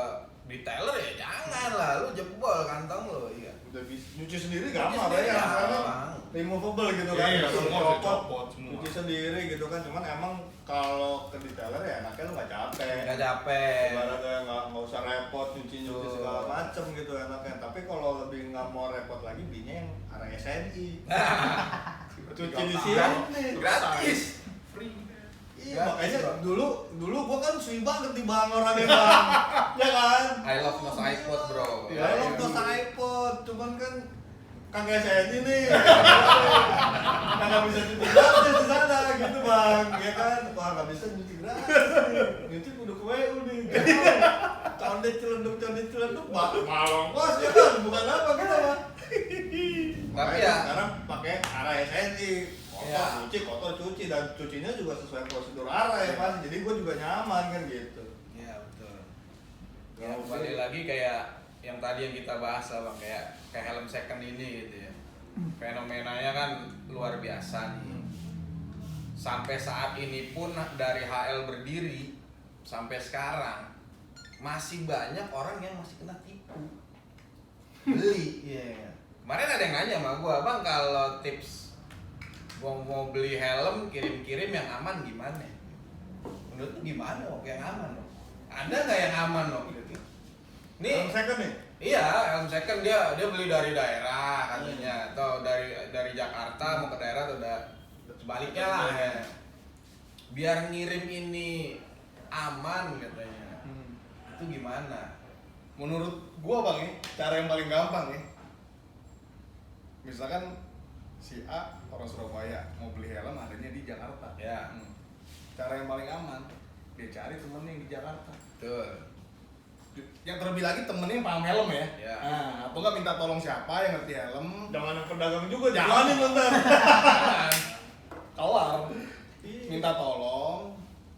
detailer ya jangan lah, lu jebol kantong lu. Iya. Udah bisa nyuci sendiri gampang ya, karena removable gitu kan. Iya, Kalau semua copot, copot semua. cuci sendiri gitu kan. Cuman emang kalau ke detailer ya enaknya lu nggak capek. Nggak capek. Ibaratnya nggak usah repot nyuci segala macem gitu enaknya. Tapi kalau lebih nggak mau repot lagi, belinya yang arah SNI. Cuci di sini. Gratis. Iya, Gratis, makanya bro. dulu gua kan suwi banget di bang orangnya bang, ya kan? I love nos iPod bro. Ya lo tos iPod, cuman kan kagak SNI nih, kagak bisa cuci gratis di sana gitu bang, ya kan? Wah nggak bisa nyuci gratis nih, nyuci kudu ke WU nih, condet celenduk, malong kos ya kan? Bukan apa kita bang. Tapi Makanya ya sekarang pakai arah SNI. Ya. Kotor cuci dan cucinya juga sesuai prosedur arah ya pasti. Jadi gue juga nyaman kan gitu. Iya betul. Ya kembali lagi kayak yang tadi yang kita bahas lah bang, kayak helm second ini gitu ya. Fenomenanya kan luar biasa nih. Sampai saat ini pun dari HL berdiri sampai sekarang masih banyak orang yang masih kena tipu beli. Iya. Kemarin ada yang nanya sama gua, bang kalau tips mau beli helm kirim yang aman gimana? Menurut lu gimana loh yang aman loh? Ada nggak yang aman loh? Nih, Helm second nih? iya helm second dia beli dari daerah katanya atau dari Jakarta mau ke daerah atau sebaliknya lah ya. Biar ngirim ini aman katanya. Itu gimana? Menurut gua bang ya, cara yang paling gampang ya. Misalkan si A orang Surabaya mau beli helm adanya di Jakarta. Ya. Cara yang paling aman dia cari temennya yang di Jakarta. Betul. Yang terlebih lagi temennya yang paham helm ya. Ya. Nah, atau nggak minta tolong siapa yang ngerti helm. Jangan yang pedagang juga, Jangan. jalanin bentar. Kelar. Minta tolong.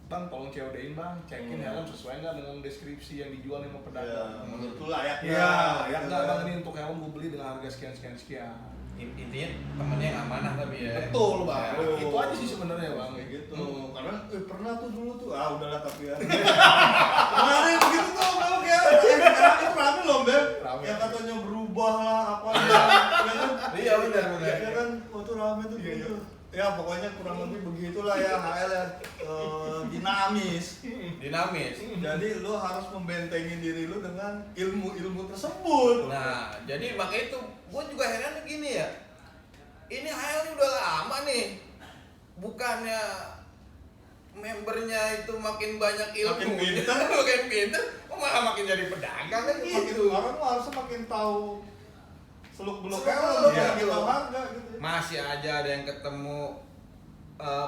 Bang, tolong COD-in bang, cekin Hmm. helm sesuai nggak dengan deskripsi yang dijual sama Ya, pedagang. menurut lu layak Iya, ya gitu nggak kan. bang ini untuk helm gue beli dengan harga sekian. Intinya temennya yang amanah tapi ya. Betul bang, Ya. Oh. itu aja sih sebenarnya bang. Kayak gitu. Hmm. Karena pernah tuh dulu tuh, udahlah tapi ya. Kemarin begitu tuh, Bel, ya. Sekarang itu rame loh, Bel. Rame. Yang katanya berubah lah, apa ya kan? Iya benar. Ya kan, waktu rame tuh Iya, gitu. Ya pokoknya kurang lebih begitulah ya HL ya, dinamis. Dinamis. Jadi lu harus membentengi diri lu dengan ilmu-ilmu tersebut. Nah, jadi makanya itu gue juga heran gini ya. Ini HL ini udah lama nih. Bukannya membernya itu makin banyak ilmu, Makin pinter. makin pinter, kok malah makin jadi pedagang kan Makin gitu. orang tuh harusnya makin tahu seluk-beluk Seluk-beluk, helm, iya. gitu harga gitu. Masih aja ada yang ketemu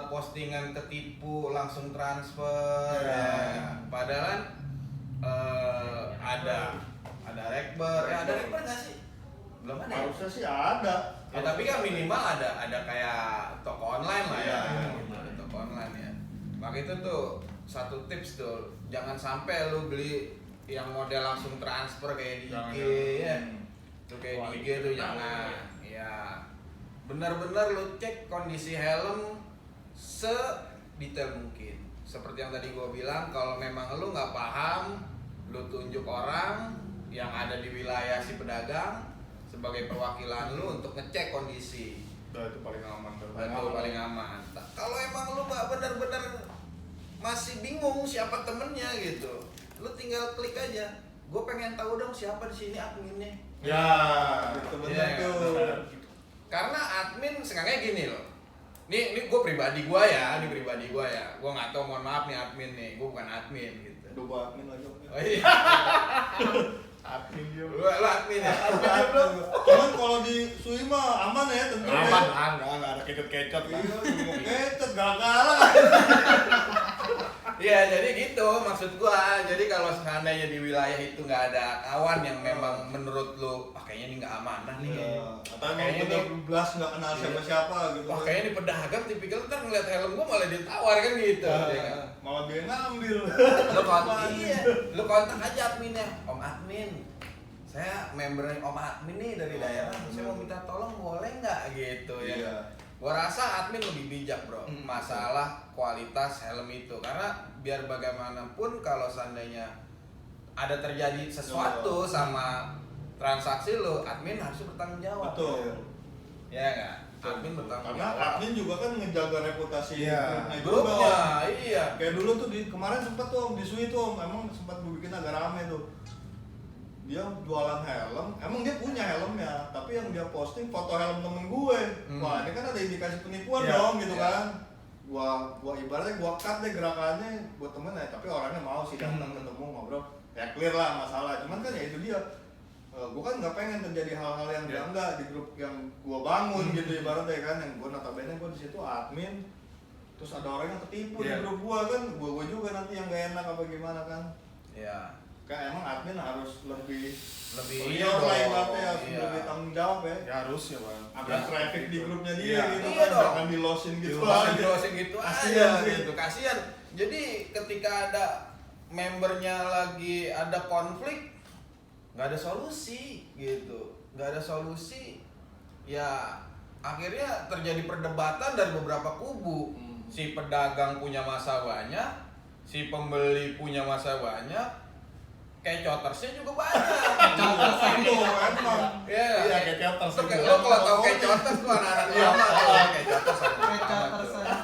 postingan ketipu langsung transfer ya. Padahal ada rekber. Ya ada rekber nggak sih? Belum ada. Ya? Harusnya sih ada. Ya, tapi kan minimal ada kayak toko online lah ya. Iya. Gitu, ada toko online ya. Maka itu tuh satu tips tuh, jangan sampai lu beli yang model langsung transfer kayak di Jangan, IG ya. Tuh kayak Wah, di IG tuh jangan. Ya. Benar-benar lu cek kondisi helm sedetail mungkin. Seperti yang tadi gua bilang, kalau memang lu nggak paham, lu tunjuk orang yang ada di wilayah si pedagang sebagai perwakilan lu untuk ngecek kondisi. Udah itu paling aman tuh. Itu paling aman. Kalau emang lu nggak benar-benar masih bingung siapa temennya gitu, lu tinggal klik aja. Gue pengen tahu dong siapa di sini adminnya. Ya, itu benar Iya, tuh. benar. Karena admin sengaja gini loh. Ini gue pribadi gue ya, Gue nggak tahu, mohon maaf nih admin nih, gue bukan admin gitu. Udah gua admin lagi. Oh iya. Admin dia. Lu admin ya. Cuman kalau di Sui mah aman ya tentu. Aman ya. lah, nggak ada kecot-kecot lah. Iya, mau kecet galak-galak. Iya, jadi gitu maksud gua. Jadi kalau seandainya di wilayah itu nggak ada kawan yang memang menurut lu, kayaknya ini nggak amanah nih. Atau emang Kayaknya bener nih- belas nggak kenal Iya. siapa-siapa gitu. Wah, kayaknya ini pedagang tipikal ntar ngeliat helm gua malah ditawar kan gitu. Ya kan? Malah dia ngambil. Lu kontak aja adminnya. Om admin, saya member Om Admin nih dari daerah, saya mau minta tolong boleh nggak gitu ya. Iya. Gua rasa admin lebih bijak bro, masalah kualitas helm itu, karena biar bagaimanapun kalau seandainya ada terjadi sesuatu sama transaksi lo, admin harus bertanggung jawab. Betul. Ya nggak? Admin bertanggung Karena jawab. admin juga kan ngejaga reputasi Iya. grupnya juga. Grupnya, Om. iya. Kayak dulu tuh kemarin sempet tuh Om, di Sui tuh Om, emang sempat gue bikin agak rame tuh. Dia jualan helm, emang dia punya helmnya, tapi yang dia posting foto helm temen gue. Wah ini kan ada indikasi penipuan Iya, dong gitu iya. kan. Gua ibaratnya gua cut deh gerakannya buat temen ya, tapi orangnya mau sih datang ketemu ngobrol. Ya clear lah masalah, cuman kan ya itu dia. Gue kan nggak pengen terjadi hal-hal yang Iya. enggak di grup yang gue bangun gitu ibaratnya kan, yang gue notabene gue di situ admin, terus ada orang yang ketipu Iya. di grup gue kan, gue juga nanti yang gak enak apa gimana kan. Ya, Kayak emang admin harus lebih lebih senior lah ibaratnya, harus iya. lebih tanggung jawab ya. Ya harus ya bang. Akan Ya. traffic di grupnya dia Iya. gitu Iya kan, dong. jangan di losin gitu Dilosin gitu Kasian aja sih. gitu, kasihan. Jadi ketika ada membernya lagi ada konflik, nggak ada solusi gitu, nggak ada solusi, ya akhirnya terjadi perdebatan dari beberapa kubu. Si pedagang punya masa banyak, si pembeli punya masa banyak, kayak cotersnya juga banyak. Itu emang. Iya, Iya, kayak coters Tuh, gitu. lo kalau tau kayak coters tuh anak-anak lama tuh, kayak coters Kayak coters aja.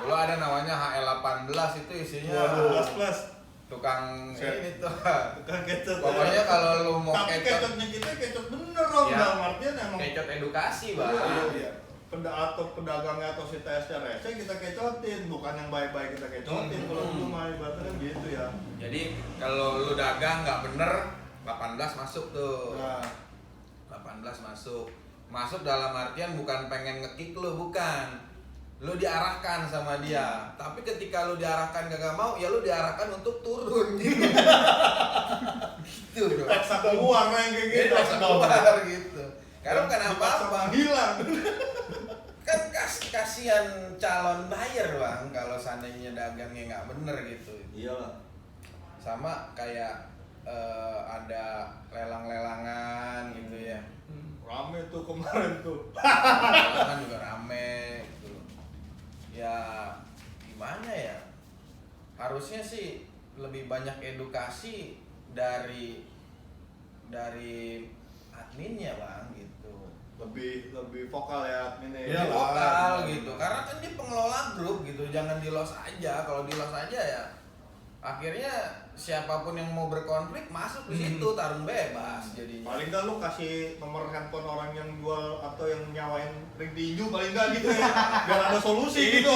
dulu ada namanya HL18 itu isinya Plus tukang Set. ini tuh. tukang kecot. Pokoknya kalau lu mau tapi kecot, kecotnya kita kecot bener dong, Iya. dalam artian emang kecot edukasi bang. Iya. Atau pedagangnya atau si TSnya rese kita kecotin, bukan yang baik-baik kita kecotin. Kalau dulu mah ibaratnya gitu ya. Jadi kalau lu dagang nggak bener, 18 masuk tuh. Nah, 18 masuk dalam artian bukan pengen ngekick lu, bukan, lu diarahkan sama dia. Tapi ketika lu diarahkan gak mau, ya lu diarahkan untuk turun gitu. Gitu dong. paksa keluar yang kayak Jadi gitu. paksa keluar gitu. Karena bukan Dipaksa apa-apa. hilang. Kan kasihan calon buyer bang kalau seandainya dagangnya nggak bener gitu. Iyalah. Sama kayak ada lelang-lelangan gitu ya. Rame tuh kemarin tuh. Lelangan juga rame gitu. Ya gimana ya, harusnya sih lebih banyak edukasi dari adminnya bang gitu. Lebih vokal ya adminnya. Iya lah. Lokal gitu, karena kan dia pengelola grup gitu, jangan di los aja. Kalau di los aja ya akhirnya siapapun yang mau berkonflik masuk di situ, tarung bebas jadinya. Paling nggak lu kasih nomor handphone orang yang jual atau yang nyawain ring tinju, paling nggak gitu ya, biar ada solusi gitu.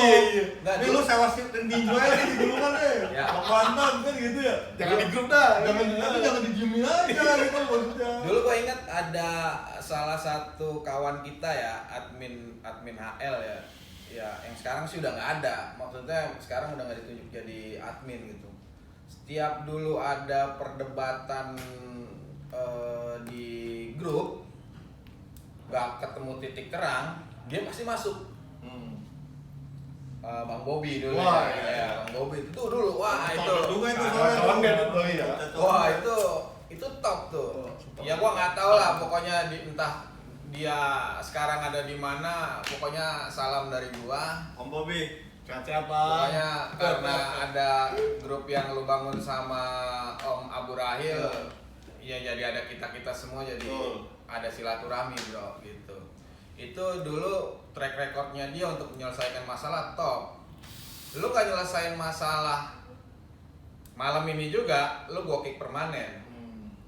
Nggak, Ini dulu- lu sewa ring tinju aja di gulungan deh, Ya. mau Banten kan gitu ya. Jangan di grup dah. Jangan tapi jangan didiemin aja gitu maksudnya. Dulu gue ingat ada salah satu kawan kita ya, admin HL ya yang sekarang sih udah nggak ada. Maksudnya sekarang udah nggak ditunjuk jadi admin gitu. Setiap dulu ada perdebatan di grup, nggak ketemu titik terang, dia pasti masuk. Bang Bobi dulu Wah, ya, iya. Bang Bobi itu dulu, wah itu. juga itu Kawan soalnya. dia tuh, iya. Wah itu top tuh. Ya gua nggak tahu lah, pokoknya entah dia sekarang ada di mana, pokoknya salam dari gua. Om Bobi. Sehat-sehat bang. Pokoknya karena ada grup yang lu bangun sama Om Abu Rahil, ya jadi ada kita semua, jadi Betul. ada silaturahmi bro gitu. Itu dulu track recordnya dia untuk menyelesaikan masalah top. Lu gak nyelesain masalah malam ini juga, lu gua kick permanen.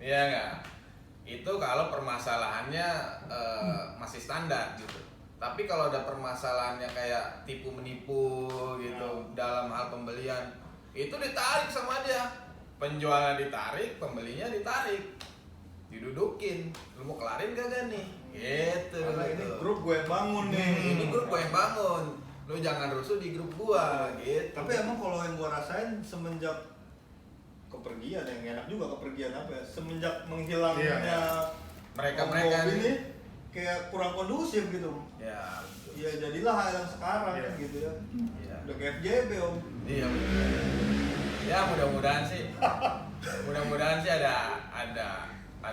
Iya nggak? Itu kalau permasalahannya masih standar gitu. Tapi kalau ada permasalahannya kayak tipu menipu gitu dalam hal pembelian, itu ditarik sama dia. Penjualnya ditarik, pembelinya ditarik, didudukin. Lu mau kelarin kagak nih? Gitu. Karena ini gitu. grup gue yang bangun nih. Ini grup gua yang bangun. Lu jangan rusuh di grup gua gitu. Tapi emang kalau yang gue rasain semenjak kepergian, yang enak juga kepergian apa ya, semenjak menghilangnya Iya. mereka Om Bobi ini kayak kurang kondusif gitu. ya betul. Ya jadilah hal yang sekarang Iya. kan gitu ya. Iya. Udah kayak FJB Om. Iya betul. Ya mudah-mudahan sih ada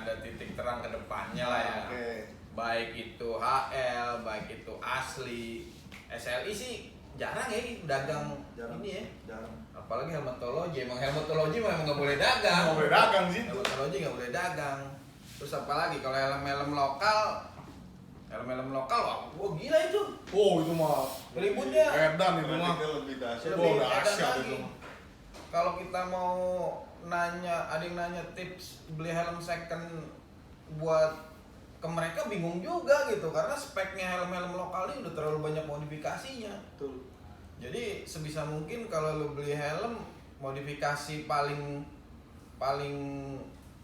ada titik terang ke depannya lah ya. Oke. Baik itu HL, baik itu asli. SLI sih jarang ya dagang Jarang. ini ya. Jarang. Apalagi helmatologi, emang helmatologi memang nggak boleh dagang. Nggak boleh dagang sih. Helmatologi nggak boleh dagang. Terus apalagi kalau helm-helm lokal, wah gila itu. Oh itu mah Ributnya. edan itu mah. Berarti lebih dahsyat. Lebih Oh, edan dahsyat lagi. itu. Kalau kita mau nanya, ada yang nanya tips beli helm second buat ke mereka bingung juga gitu karena speknya helm-helm lokal ini udah terlalu banyak modifikasinya. Betul. Jadi sebisa mungkin kalau lu beli helm modifikasi paling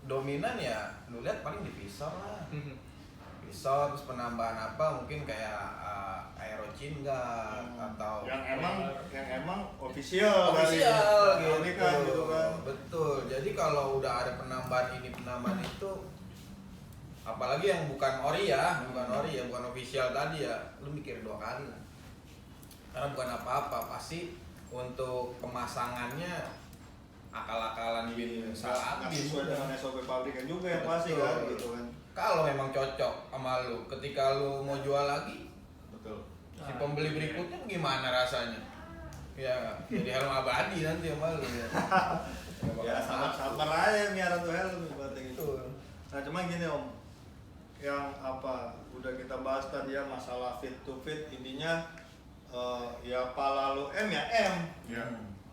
dominan ya lu lihat paling di visor lah. Visor terus penambahan apa mungkin kayak aerochin atau yang emang official official dari gitu. ini kan gitu kan. Betul. Jadi kalau udah ada penambahan ini penambahan itu apalagi yang bukan ori ya, bukan official tadi ya, lu mikir 2 kali lah. Karena bukan apa-apa, pasti untuk pemasangannya akal-akalan bin salah Nggak sesuai dengan SOP pabrikan juga yang pasti Betul. kan gitu kan. Kalau memang cocok sama lu, ketika lu mau jual lagi, Betul. si pembeli berikutnya gimana rasanya? Ya, jadi helm abadi nanti sama lu ya. Ya sabar aja miara tuh helm berarti gitu. Betul. Nah cuma gini om, yang apa udah kita bahas tadi ya masalah fit to fit, intinya ya pala lu M ya M, Ya.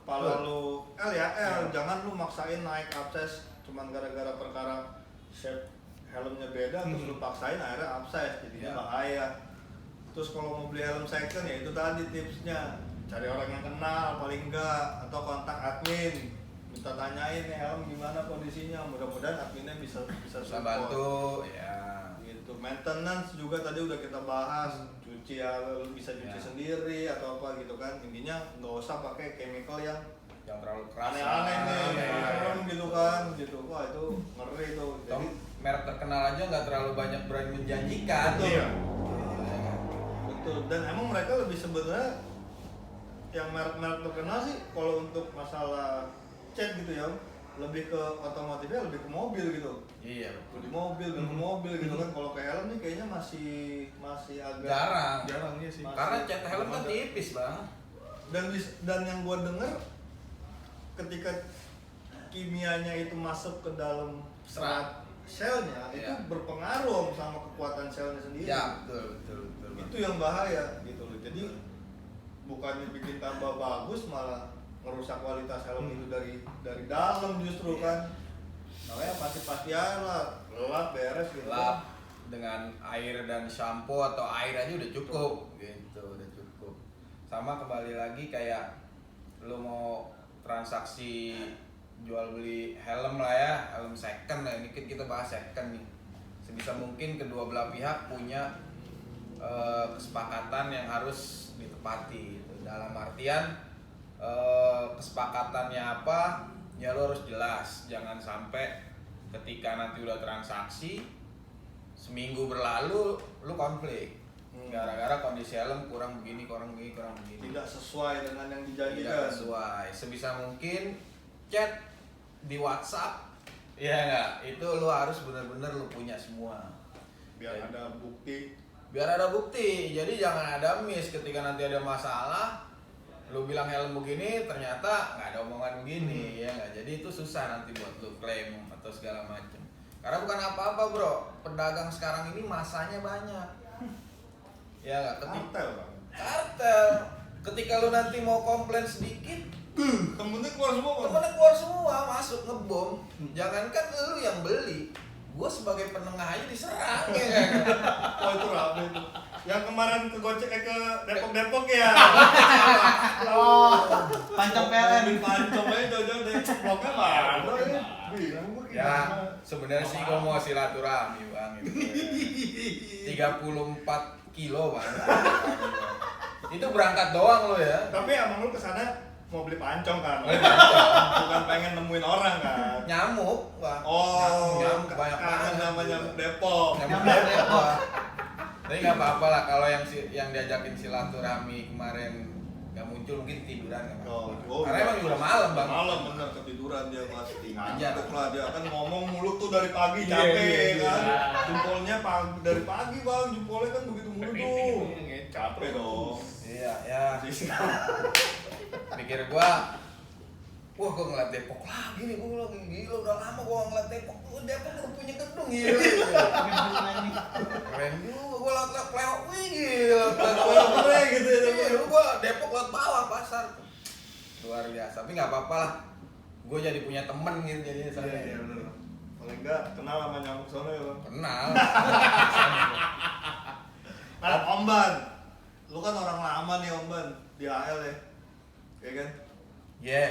pala lu L ya L, jangan lu maksain naik upsize cuman gara-gara perkara shape helmnya beda terus lu paksain akhirnya upsize jadinya Ya. bahaya. Terus kalau mau beli helm second ya itu tadi tipsnya, cari orang yang kenal paling enggak atau kontak admin, minta tanyain nih helm gimana kondisinya, mudah-mudahan adminnya bisa Bisa support. bantu ya. Gitu. Maintenance juga tadi udah kita bahas, cuci ya lu bisa cuci Ya. sendiri atau apa gitu kan. Intinya nggak usah pakai chemical yang Yang terlalu keras. aneh-aneh nih, Ya. serem gitu kan, gitu. Wah itu ngeri tuh. Jadi Merek terkenal aja nggak terlalu banyak brand menjanjikan. Betul. Iya. betul. Dan emang mereka lebih sebenarnya yang merek-merek terkenal sih kalau untuk masalah cat gitu ya, lebih ke otomotifnya, lebih ke mobil gitu. Iya. Di mobil, ke mobil gitu kan. Kalau ke helm nih kayaknya masih agak Jarang. Jarangnya sih. Mas- Karena cat helm kan ada. tipis bang. Dan yang gua denger ketika kimianya itu masuk ke dalam serat selnya itu Iya. berpengaruh sama kekuatan selnya sendiri. Ya betul. Itu yang bahaya gitu loh. Jadi bukannya bikin tambah bagus malah merusak kualitas helm itu dari dalam justru kan. Makanya pasti aja lah, lap beres gitu. Lap dengan air dan shampoo atau air aja udah cukup gitu, udah cukup. Sama kembali lagi kayak lu mau transaksi jual beli helm lah ya, helm second lah, ini kita bahas second nih. Sebisa mungkin kedua belah pihak punya kesepakatan yang harus ditepati gitu. Dalam artian kesepakatannya apa ya lo harus jelas, jangan sampai ketika nanti udah transaksi seminggu berlalu lu konflik gara-gara kondisi helm kurang begini. Tidak sesuai dengan yang Tidak dijanjikan. sesuai. Sebisa mungkin chat di WhatsApp ya enggak, itu lu harus benar-benar lu punya semua Biar Ya. ada bukti. biar ada bukti. Jadi jangan ada miss ketika nanti ada masalah lu bilang helm begini ternyata nggak ada omongan begini ya nggak, jadi itu susah nanti buat lu klaim atau segala macam. Karena bukan apa-apa bro, pedagang sekarang ini masanya banyak ya nggak, Kartel bang. kartel. Ketika lu nanti mau komplain sedikit Temennya keluar semua bang. temennya keluar semua masuk ngebom. Jangankan lu yang beli, gua sebagai penengah aja diserang ya kan. Oh itu rame itu. Yang kemarin ke Gojek ke Depok ya. Pancong PLN. Pancong aja jauh-jauh dari bloknya mana ya? Bingung gua Ya, gimana. sebenarnya sih gua mau silaturahmi bang itu. 34 kilo bang. Itu berangkat doang lo ya. Tapi emang lu kesana mau beli pancong kan? Beli pancong. Bukan pengen nemuin orang kan? Nyamuk bang. Oh, nyamuk banyak karena banget. namanya Depok. Nyamuk Depok bang. Tapi nggak apa-apa lah kalau yang diajakin silaturahmi kemarin nggak muncul mungkin tiduran kan. Karena Emang udah malam bang. Malam bener ketiduran dia pasti. Ajar. Ngantuk lah dia kan ngomong mulu tuh dari pagi Iya, capek iya, kan. iya. Jempolnya dari pagi bang, jempolnya kan begitu mulu tuh. Capek dong. Iya ya. Sih. Pikir gua, wah gua ngeliat Depok lagi nih, gua bilang gila udah lama gua ngeliat Depok. Depok udah punya gedung gila. Keren juga gua lewat lewat, wih gila. Lewat gitu ya. Iya, gua Depok lewat bawah pasar. Luar biasa, tapi nggak apa-apa lah. Gua jadi punya temen gitu jadinya sana. Iya bener. Paling enggak kenal sama nyamuk sono ya bang. Kenal. Nah, Om Ban, lu kan orang lama nih Om Ban di AL ya, ya kan? Iya,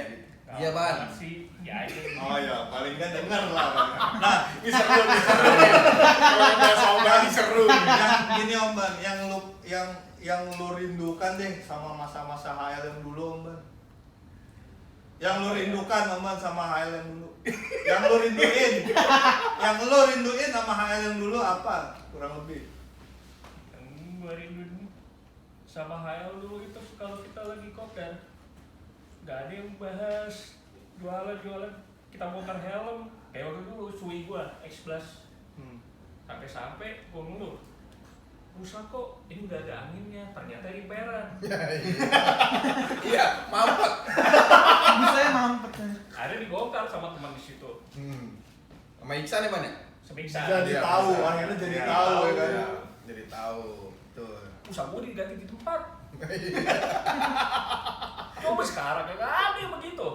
iya ban. Sih, ya itu. Oh ya, paling nggak denger lah. Bang. Nah, ini seru nih, seru nih. Kalau bahasa Om Ban ini seru nih. Yang gini Om Ban, yang lu rindukan deh sama masa-masa HL yang dulu Om Ban. Yang lu rindukan Om Ban sama HL yang dulu. Yang lu rinduin sama HL yang dulu apa? Kurang lebih. Yang gua rinduin sama HL dulu itu kalau kita lagi kopdar nggak ada yang bahas jualan kita bongkar helm kayak waktu dulu Sui gua X11 sampai gua ngeluh rusak kok ini nggak ada anginnya ternyata repair-an Iya, mampet. Bisa ya mampet. ada dibongkar sama teman di situ Sama Iksan ya ban ya? sebisa Jadi Iya, tahu, bisa. akhirnya jadi Iya, tahu ya kan. iya, jadi tahu. Betul. usaha gua diganti di tempat coba sekarang nggak ada yang begitu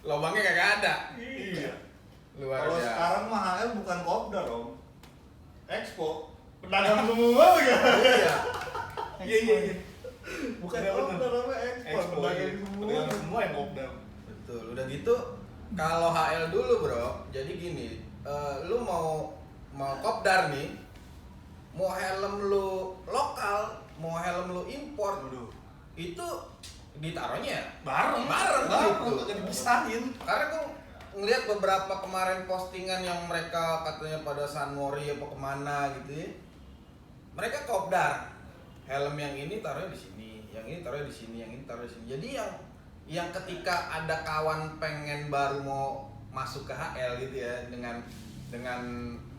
Lobangnya kagak ada. Iya. Luar Kalau biasa. sekarang mah HL bukan kopdar Om. Expo. Pedagang semua ya. Iya. Bukan Iya, bener. kopdar apa expo. Pedagang semua. semua yang kopdar. Betul. Udah gitu kalau HL dulu, Bro. Jadi gini, lu mau kopdar nih, mau helm lu lokal, mau helm lu import, itu ditaruhnya bareng gitu. Gak dipisahin. Karena gue ngeliat beberapa kemarin postingan yang mereka katanya pada San Mori apa kemana gitu ya, mereka kopdar helm yang ini taruhnya di sini, yang ini taruhnya di sini, yang ini taruhnya di sini. Jadi yang ketika ada kawan pengen baru mau masuk ke HL gitu ya dengan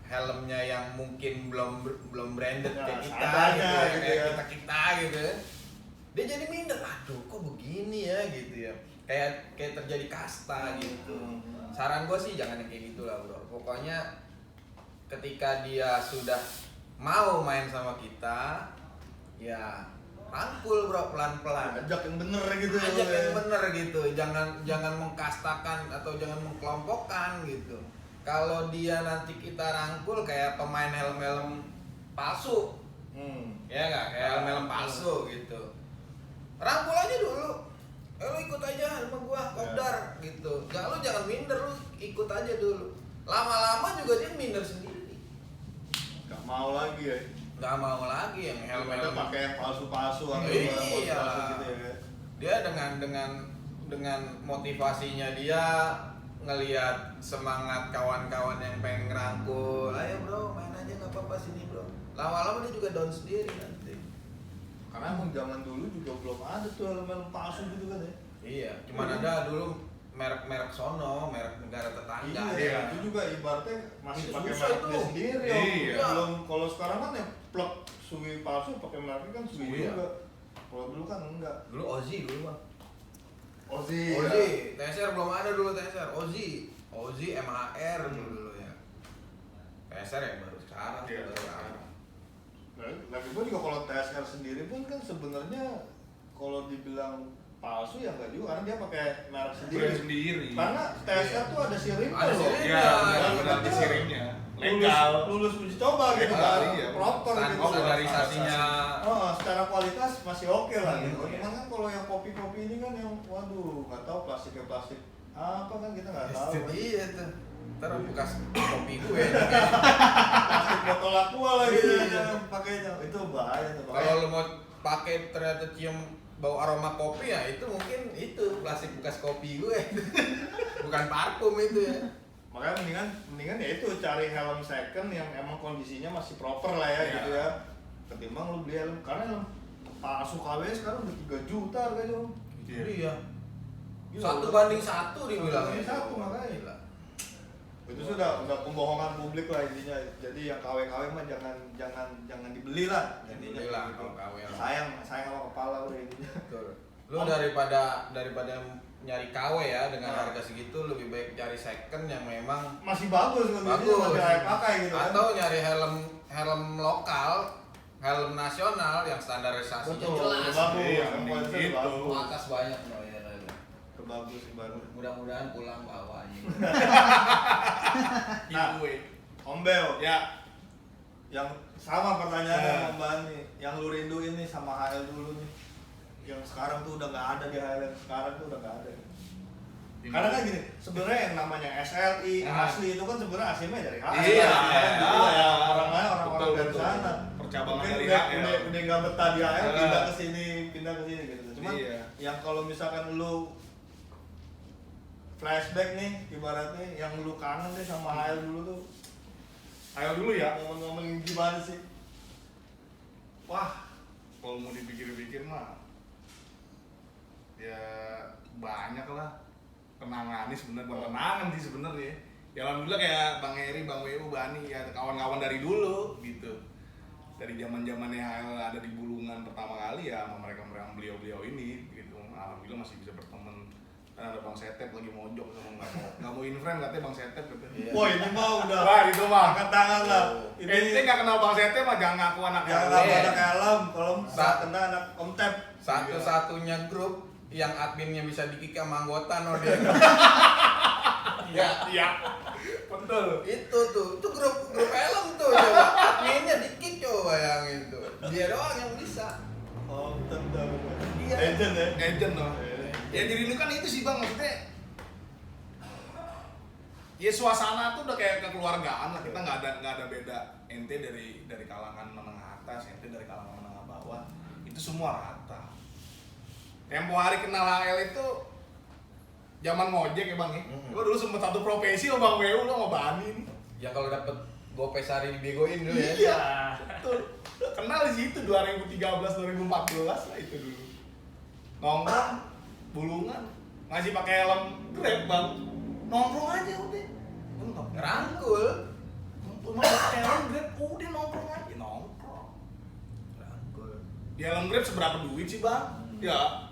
helmnya yang mungkin belum branded Ya, kayak kita seadanya gitu ya, gitu kayak ya. kita gitu ya. Dia jadi minder, aduh kok begini ya gitu ya. Kayak terjadi kasta gitu. Saran gue sih jangan yang kayak gitu lah bro. Pokoknya ketika dia sudah mau main sama kita, ya rangkul bro pelan-pelan. Ajak yang bener gitu ya. Ajak yang bener gitu. Jangan mengkastakan atau jangan mengkelompokkan gitu. Kalau dia nanti kita rangkul kayak pemain helm-helm palsu, ya nggak kayak helm-helm palsu gitu. Rangkul aja dulu. Lu ikut aja sama gua kopdar gitu. Jangan minder, lu ikut aja dulu. Lama-lama juga dia minder sendiri. Gak mau lagi ya. Nggak mau lagi yang Helm-helm helm-helm pakai yang palsu-palsu atau Iya. palsu-palsu gitu ya. Dia dengan motivasinya dia ngelihat semangat kawan-kawan yang pengen ngerangkul, ayo bro main aja nggak apa-apa sini bro. Lama-lama dia juga down sendiri nanti. Karena emang zaman dulu juga belum ada tuh helm-helm palsu gitu kan ya. Iya, cuman ada dulu merek-merek sono, merek negara tetangga. Iya, itu juga ibaratnya masih Itu pakai susah merek itu. dia sendiri. Iya. Om. Belum kalau sekarang kan ya plug Sui palsu pakai mereknya kan Sui Sui, ya. juga. Kalau dulu kan enggak. Dulu Ozi dulu mah. Ozi. Ozi, TSR belum ada dulu TSR. Ozi MHR dulu ya. TSR yang baru sekarang. Iya. baru sekarang. Nah, lagi pun juga kalau TSR sendiri pun kan sebenarnya kalau dibilang palsu ya enggak juga karena dia pakai merek sendiri. Brand sendiri. Karena TSR tuh ada siripnya Ada loh. siripnya. Iya, benar di siringnya. Legal. Lulus uji coba gitu Legal, kan. iya. Proper gitu. Standarisasinya. Oh, secara kualitas masih oke lah gitu. Iya. Cuman kan kalau yang kopi-kopi ini kan yang waduh, nggak tahu plastiknya plastik apa kan kita nggak tahu. Itu Kan. dia tuh. Ntar bekas kopi gue. Plastik botol aqua lagi Iya. pakainya. Itu bahaya tuh. Kalau lu mau pakai ternyata cium bau aroma kopi ya itu mungkin itu plastik bekas kopi gue. Bukan parfum itu ya. Makanya mendingan ya itu cari helm second yang emang kondisinya masih proper lah ya Iya. gitu ya. Ketimbang lu beli helm karena helm palsu KW sekarang udah 3 juta harganya. Om. Iya. Gila, 1:1 dibilang. 1:1 makanya. Gila. Itu sudah pembohongan publik lah intinya. Jadi yang KW mah jangan dibeli lah intinya. Dibeli lah gitu. kalau KW. Sayang sama kepala udah intinya. Betul. Lu daripada nyari KW ya dengan Nah. harga segitu lebih baik cari second yang memang Masih bagus kondisinya, masih layak pakai gitu kan. Atau nyari helm lokal, helm nasional yang standarisasinya Betul, jelas. bagus. Iya, Yang kualitasnya gitu. bagus. Atas banyak loh ya. Bagus sih baru. Mudah-mudahan pulang bawa aja. Nah, Giveaway. Om Bel, Ya. yang sama pertanyaannya Om Bani, yang lu rinduin nih sama HL dulu nih, yang sekarang tuh udah nggak ada di HL, yang sekarang tuh udah nggak ada. Karena kan gini, sebenarnya yang namanya SLI asli itu kan sebenarnya aslinya dari HL. Iya, ya orang-orang Betul, dari betul. sana. Percabangan Mungkin dari udah HL. nggak betah di HL, pindah ke sini gitu. Cuman Iya. yang kalau misalkan lu flashback nih, ibaratnya yang lu kangen deh sama HL dulu tuh, Ayo dulu ya. momen-momen gimana sih? Wah, kalau mau dipikir-pikir mah ya banyak lah kenangannya sebenarnya, bukan kenangan sih sebenarnya. Ya alhamdulillah kayak Bang Eri, Bang Weu, Bani, ya kawan-kawan dari dulu gitu. Dari zaman-zamannya HL ada di Bulungan pertama kali ya sama mereka beliau-beliau ini gitu. Alhamdulillah masih bisa berteman. Dan ada Bang Setep lagi mojok sama nggak mau in-frame katanya Bang Setep gitu. Wah ini mah udah Wah itu mah. angkat tangan lah. Ente nggak kenal Bang Setep mah jangan ngaku anak Jangan LM. ngaku anak helm, kalau Saat- kena anak omtep. Satu-satunya grup yang adminnya bisa di-kick sama anggota no dia. Iya. Betul. itu grup helm tuh coba adminnya di-kick coba yang itu. Dia doang yang bisa. Oh, betul. Iya. Legend ya. Legend loh. Ya jadi lu kan itu sih Bang, maksudnya ya suasana tuh udah kayak kekeluargaan lah. Kita nggak ada beda ente dari kalangan menengah atas, ente dari kalangan menengah bawah, itu semua rata. Tempo hari kenal HL itu zaman ngojek ya Bang ya. Gua dulu sempet satu profesi lo Bang Weu, lo sama Bani nih. Yang kalau dapet gope sehari dibegoin dulu ya. Iya, betul. Kenal di situ 2013 2014 lah itu dulu. Nongkrong Bulungan masih pakai helm Grab Bang. Nongkrong aja udah. Ngerangkul. Mau pakai helm Grab udah nongkrong aja nongkrong. Ngerangkul. Di helm Grab seberapa duit sih Bang? Ya.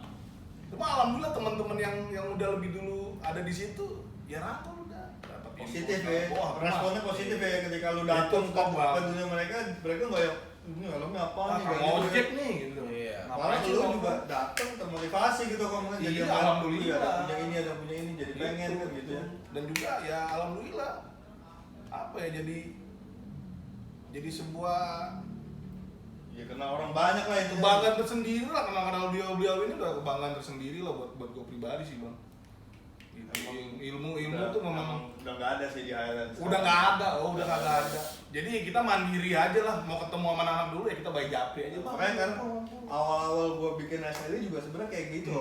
Cuma alhamdulillah teman-teman yang udah lebih dulu ada di situ ya rangkul udah. Dapat Positif info. ya. Wah, Responnya positif ya ketika lu datang Itu ke top, Bang. dunia mereka nggak ya ini helmnya apa nih? Kang kayak ojek gitu. nih gitu. Iya. Malah Ngapain sih lu nongkrong? juga datang termotivasi gitu kalau Iya, jadi alhamdulillah. iya, ada punya ini jadi pengen kan gitu ya. Dan juga ya alhamdulillah apa ya jadi sebuah Ya kenal orang banyak lah itu. kebanggaan tersendiri lah, kenal beliau ini udah kebanggaan tersendiri lah buat gue pribadi sih Bang. Gitu. Ilmu tuh memang udah nggak ada sih di Highland. udah nggak ada, udah nggak ada. Jadi kita mandiri aja lah, mau ketemu sama anak dulu ya kita baik japri aja Bang. Makanya kan awal-awal gue bikin SLI juga sebenarnya kayak gitu.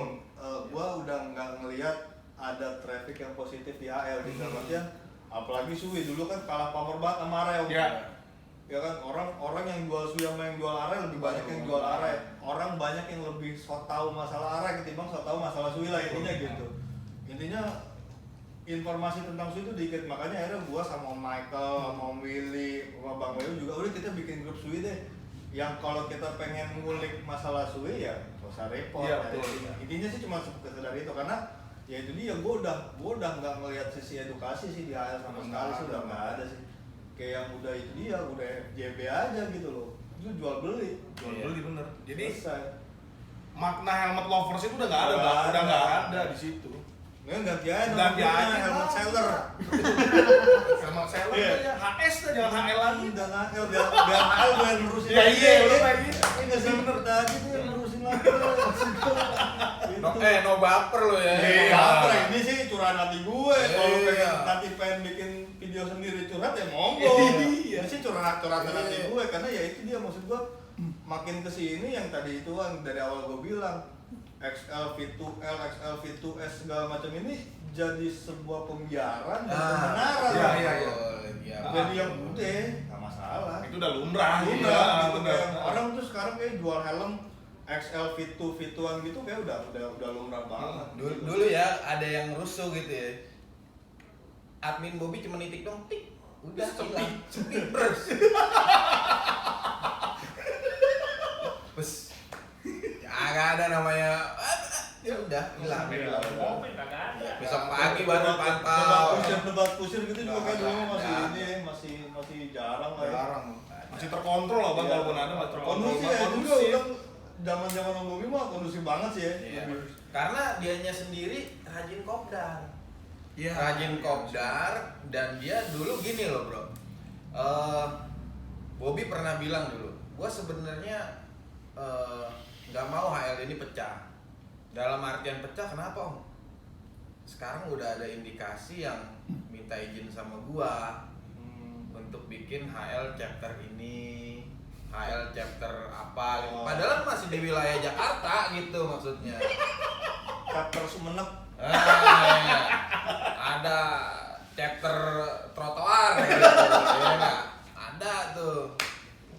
Gue udah nggak ngelihat ada traffic yang positif di HL gitu. Artinya apalagi Sui dulu kan kalah pamor banget sama Arel. Ya. Ya kan orang yang jual Sui sama yang jual Arel lebih banyak yang jual Arel. Orang banyak yang lebih so tahu masalah Arel ketimbang so tahu masalah Sui lah intinya gitu. Intinya informasi tentang Sui itu dikit, makanya akhirnya gua sama Om Michael, sama Om Willy, sama Bang Weu juga udah kita bikin grup Sui deh. Yang kalau kita pengen ngulik masalah Sui ya nggak usah repot. Iya, ya. betul. Intinya sih cuma sekedar itu karena ya itu dia gua udah nggak ngelihat sisi edukasi sih di HL sama sekali sih udah nggak ada sih. Kayak yang udah itu dia udah FJB aja gitu loh. Itu jual beli. Jual beli bener. Jadi Selesai. makna helmet lovers itu udah nggak ada, Nggak Bang. Udah ada. nggak ada di situ. Nggak ganti aja Ganti namanya, aja, helmet Bang. seller. Helmet seller Iya. aja, HS dah jangan HL lagi. Udah HL biar HL gue yang nerusin. Iya, iya, udah kayak gitu. Ini nggak sih bener tadi tuh yang nerusin lagi. No baper lo ya. Iya, apa ini sih curahan hati gue. Kalau Iya. pengen nanti pengen bikin video sendiri curhat ya monggo. Iya. Ini sih curhatan hati gue karena ya itu dia maksud gue makin kesini yang tadi itu kan dari awal gue bilang XL V2L, XL V2S segala macam ini jadi sebuah pembiaran dan pembenaran. iya, iya, iya. Iya. Jadi yang udah nggak masalah. Itu udah lumrah. Udah, Iya, gitu bener. kayak orang tuh sekarang kayak jual helm XL V2-an gitu kayak udah lumrah banget. Dulu ya ada yang rusuh gitu ya. Admin Bobby cuma nitik dong, tik. Udah hilang. Sepi terus. Bes. Agak ada namanya. Ya udah hilang. Komen kagak ada. Besok pagi baru pantau. Debat kusir gitu juga kayak dulu masih Ada. ini masih jarang lah ya. Jarang. Masih terkontrol lah bang, Iya. walaupun ada masih terkontrol. Kondusif ya juga Kondusif. udah zaman Om Bobi mah kondusif banget sih ya. Iya. Karena dianya sendiri rajin kopdar. Iya. Rajin kopdar dan dia dulu gini loh bro. Bobby pernah bilang dulu, gua sebenarnya nggak mau HL ini pecah. Dalam artian pecah kenapa om? Sekarang udah ada indikasi yang minta izin sama gua untuk bikin HL chapter ini, HL chapter apa gitu. Oh. Padahal masih di wilayah Jakarta gitu maksudnya. Chapter Sumenep. Iya. Ada chapter trotoar gitu, ya nggak? Ada tuh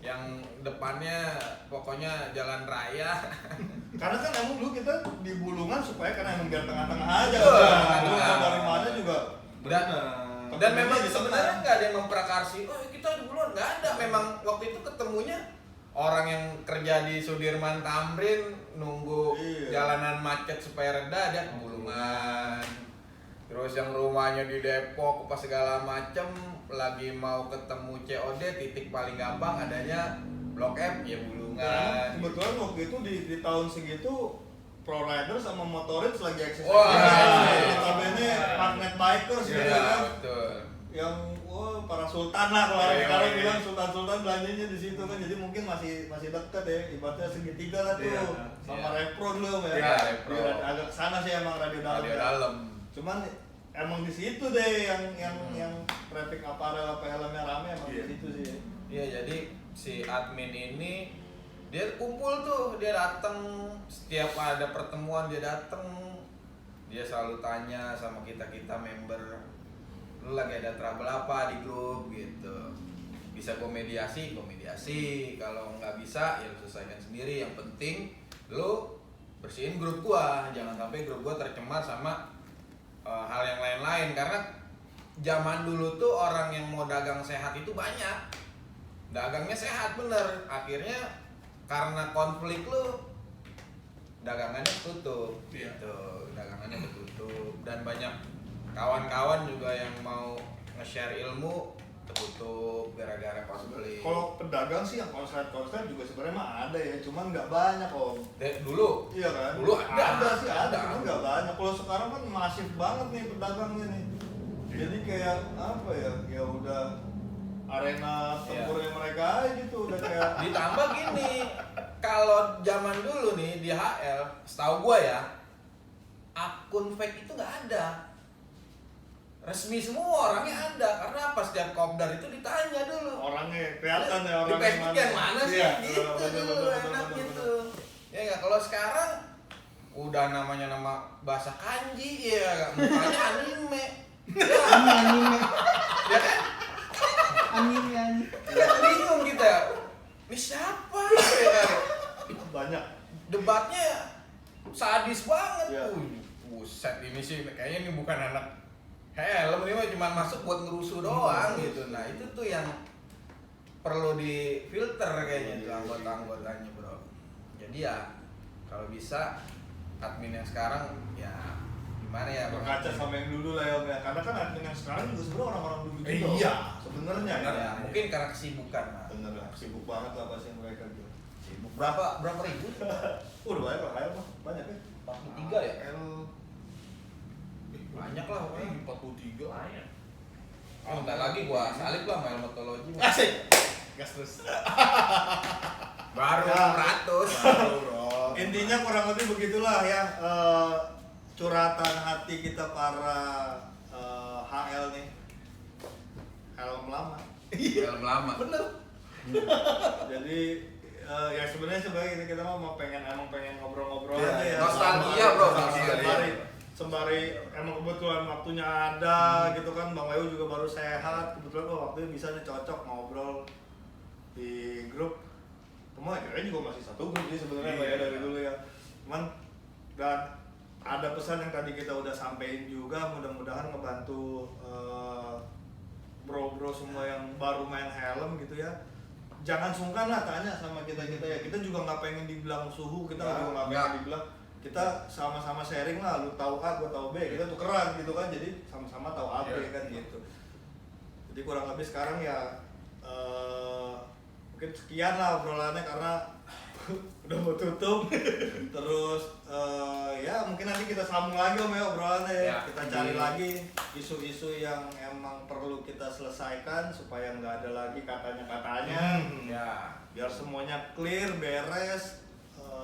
yang depannya pokoknya jalan raya. Karena kan emang dulu kita di Bulungan supaya karena emang biar tengah-tengah aja. Betul, Udah tengah-tengah. dari mana juga. Dan memang di sebenarnya tengah. nggak ada yang memprakarsi, oh kita di Bulungan nggak ada. Memang waktu itu ketemunya orang yang kerja di Sudirman Tamrin nunggu Iya. jalanan macet supaya reda dia ke Bulungan. Terus yang rumahnya di Depok apa segala macem lagi mau ketemu COD titik paling gampang adanya Blok M ya Bulungan. Karena kebetulan waktu itu di tahun segitu Pro Rider sama Motorits lagi eksis. Wah, iya. Notabene magnet bikers gitu Iya kan. betul. Yang para sultan lah kalau orang Iya, sekarang iya. bilang sultan-sultan belanjanya di situ kan, jadi mungkin masih deket ya, ibaratnya segitiga lah tuh. Iya, Sama iya. Repro dulu ya. Iya, Repro. Agak kesana sih emang radio dalam. Radio ya. dalam. Cuman emang di situ deh yang traffic apparel apa helmnya rame emang Iya. di situ sih. Iya jadi si admin ini dia kumpul tuh, dia datang setiap ada pertemuan dia datang, dia selalu tanya sama kita member, lu lagi ada trouble apa di grup gitu, bisa komediasi, kalau nggak bisa ya lu selesaikan sendiri, yang penting lu bersihin grup gua, jangan sampai grup gua tercemar sama hal yang lain-lain, karena zaman dulu tuh orang yang mau dagang sehat itu banyak. Dagangnya sehat bener, akhirnya karena konflik lu dagangannya tutup. Iya. Gitu, dagangannya tertutup dan banyak kawan-kawan juga yang mau nge-share ilmu tertutup gara-gara konflik. Kalau pedagang sih yang konslet juga sebenarnya mah ada ya, cuman nggak banyak om. Dulu Iya kan? Dulu ada. sih ada, cuman nggak banyak. Kalau sekarang kan masif banget nih pedagangnya nih. Jadi kayak apa ya? Ya udah arena tempurnya mereka aja gitu, udah kayak ditambah gini, kalau zaman dulu nih di HL, setahu gua ya, akun fake itu nggak ada. Resmi semua orangnya ada, karena apa? Setiap kopdar itu ditanya dulu. orangnya kelihatan ya Di orangnya Facebook yang mana sih? Iya, Gitu bener, dulu bener, enak bener, gitu. Ya nggak, kalau sekarang udah namanya nama bahasa kanji ya, mukanya anime. Ya, Anime, ya kan? anime. Kan bingung kita. Ini siapa? Ya kan? banyak. Debatnya sadis banget. Iya. Buset, ini sih kayaknya ini bukan anak helm, ini mah cuma masuk buat ngerusuh doang gitu. Nah itu tuh yang perlu difilter kayaknya tuh anggota-anggotanya bro. Jadi ya kalau bisa admin yang sekarang ya gimana ya Berkaca sama yang dulu lah ya om ya, karena kan admin yang sekarang juga sebenarnya orang-orang dulu juga. Iya. Sebenarnya kan. ya, mungkin karena kesibukan lah. Bener lah, sibuk banget lah pasti mereka gitu. Sibuk. Berapa ribu? Udah banyak lah, ayo mah banyak ya. 43 ya? Banyak lah pokoknya. 43. Lumayan. Oh, bentar lagi gua salib lah sama helmatologi. Asik. Gas terus. Baru Ya. 100. Intinya kurang lebih begitulah ya, curhatan hati kita para HL nih, helm lama. Helm lama. Bener. Jadi ya sebenarnya kita mau pengen ngobrol-ngobrol Iya, aja ya. nostalgia, bro, Sembari sembari emang kebetulan waktunya ada gitu kan, Bang Wayu juga baru sehat, kebetulan waktunya bisa nih cocok ngobrol di grup. Kamu ya sebenarnya juga masih satu grup sih sebenarnya Iya. ya dari dulu ya. Cuman dan ada pesan yang tadi kita udah sampein juga, mudah-mudahan ngebantu bro-bro semua yang baru main helm gitu ya. Jangan sungkan lah tanya sama kita ya. Kita juga nggak pengen dibilang suhu, kita juga nggak pengen dibilang, kita sama-sama sharing lah. Lu tahu A, gua tahu B, kita tukeran gitu kan. Jadi sama-sama tahu A, B kan gitu. Jadi kurang lebih sekarang ya mungkin sekian lah obrolannya karena udah mau tutup. Terus ya mungkin nanti kita sambung lagi Om ya obrolannya ya. Ya, Kita cari lagi isu-isu yang emang perlu kita selesaikan supaya nggak ada lagi katanya-katanya. Ya. Biar semuanya clear, beres.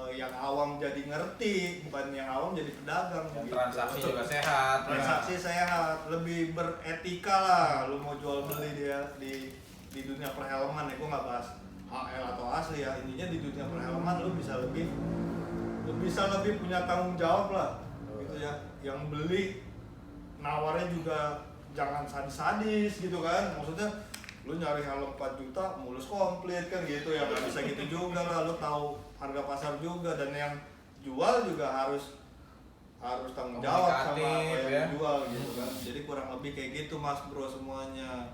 Yang awam jadi ngerti, bukan yang awam jadi pedagang. Dan gitu. transaksi juga sehat. Transaksi sehat, lebih beretika lah. Lu mau jual beli dia di dunia perhelman ya, gue nggak bahas HL atau asli ya. Intinya di dunia perhelman lu bisa lebih punya tanggung jawab lah, gitu ya. Yang beli nawarnya juga jangan sadis-sadis gitu kan. Maksudnya lu nyari helm 4 juta mulus komplit kan gitu ya, nggak bisa gitu juga lah. Lu tahu harga pasar juga, dan yang jual juga harus tanggung jawab sama apa Komunikatif, yang ya. jual gitu kan. Jadi kurang lebih kayak gitu mas bro semuanya.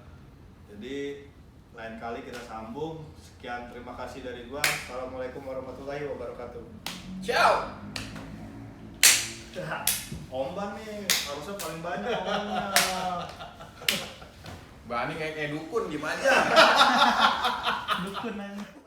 Jadi lain kali kita sambung. Sekian, terima kasih dari gua. Assalamualaikum warahmatullahi wabarakatuh. Ciao. Omban nih harusnya paling banyak ombannya. Bani kayak dukun gimana? Dukun aja.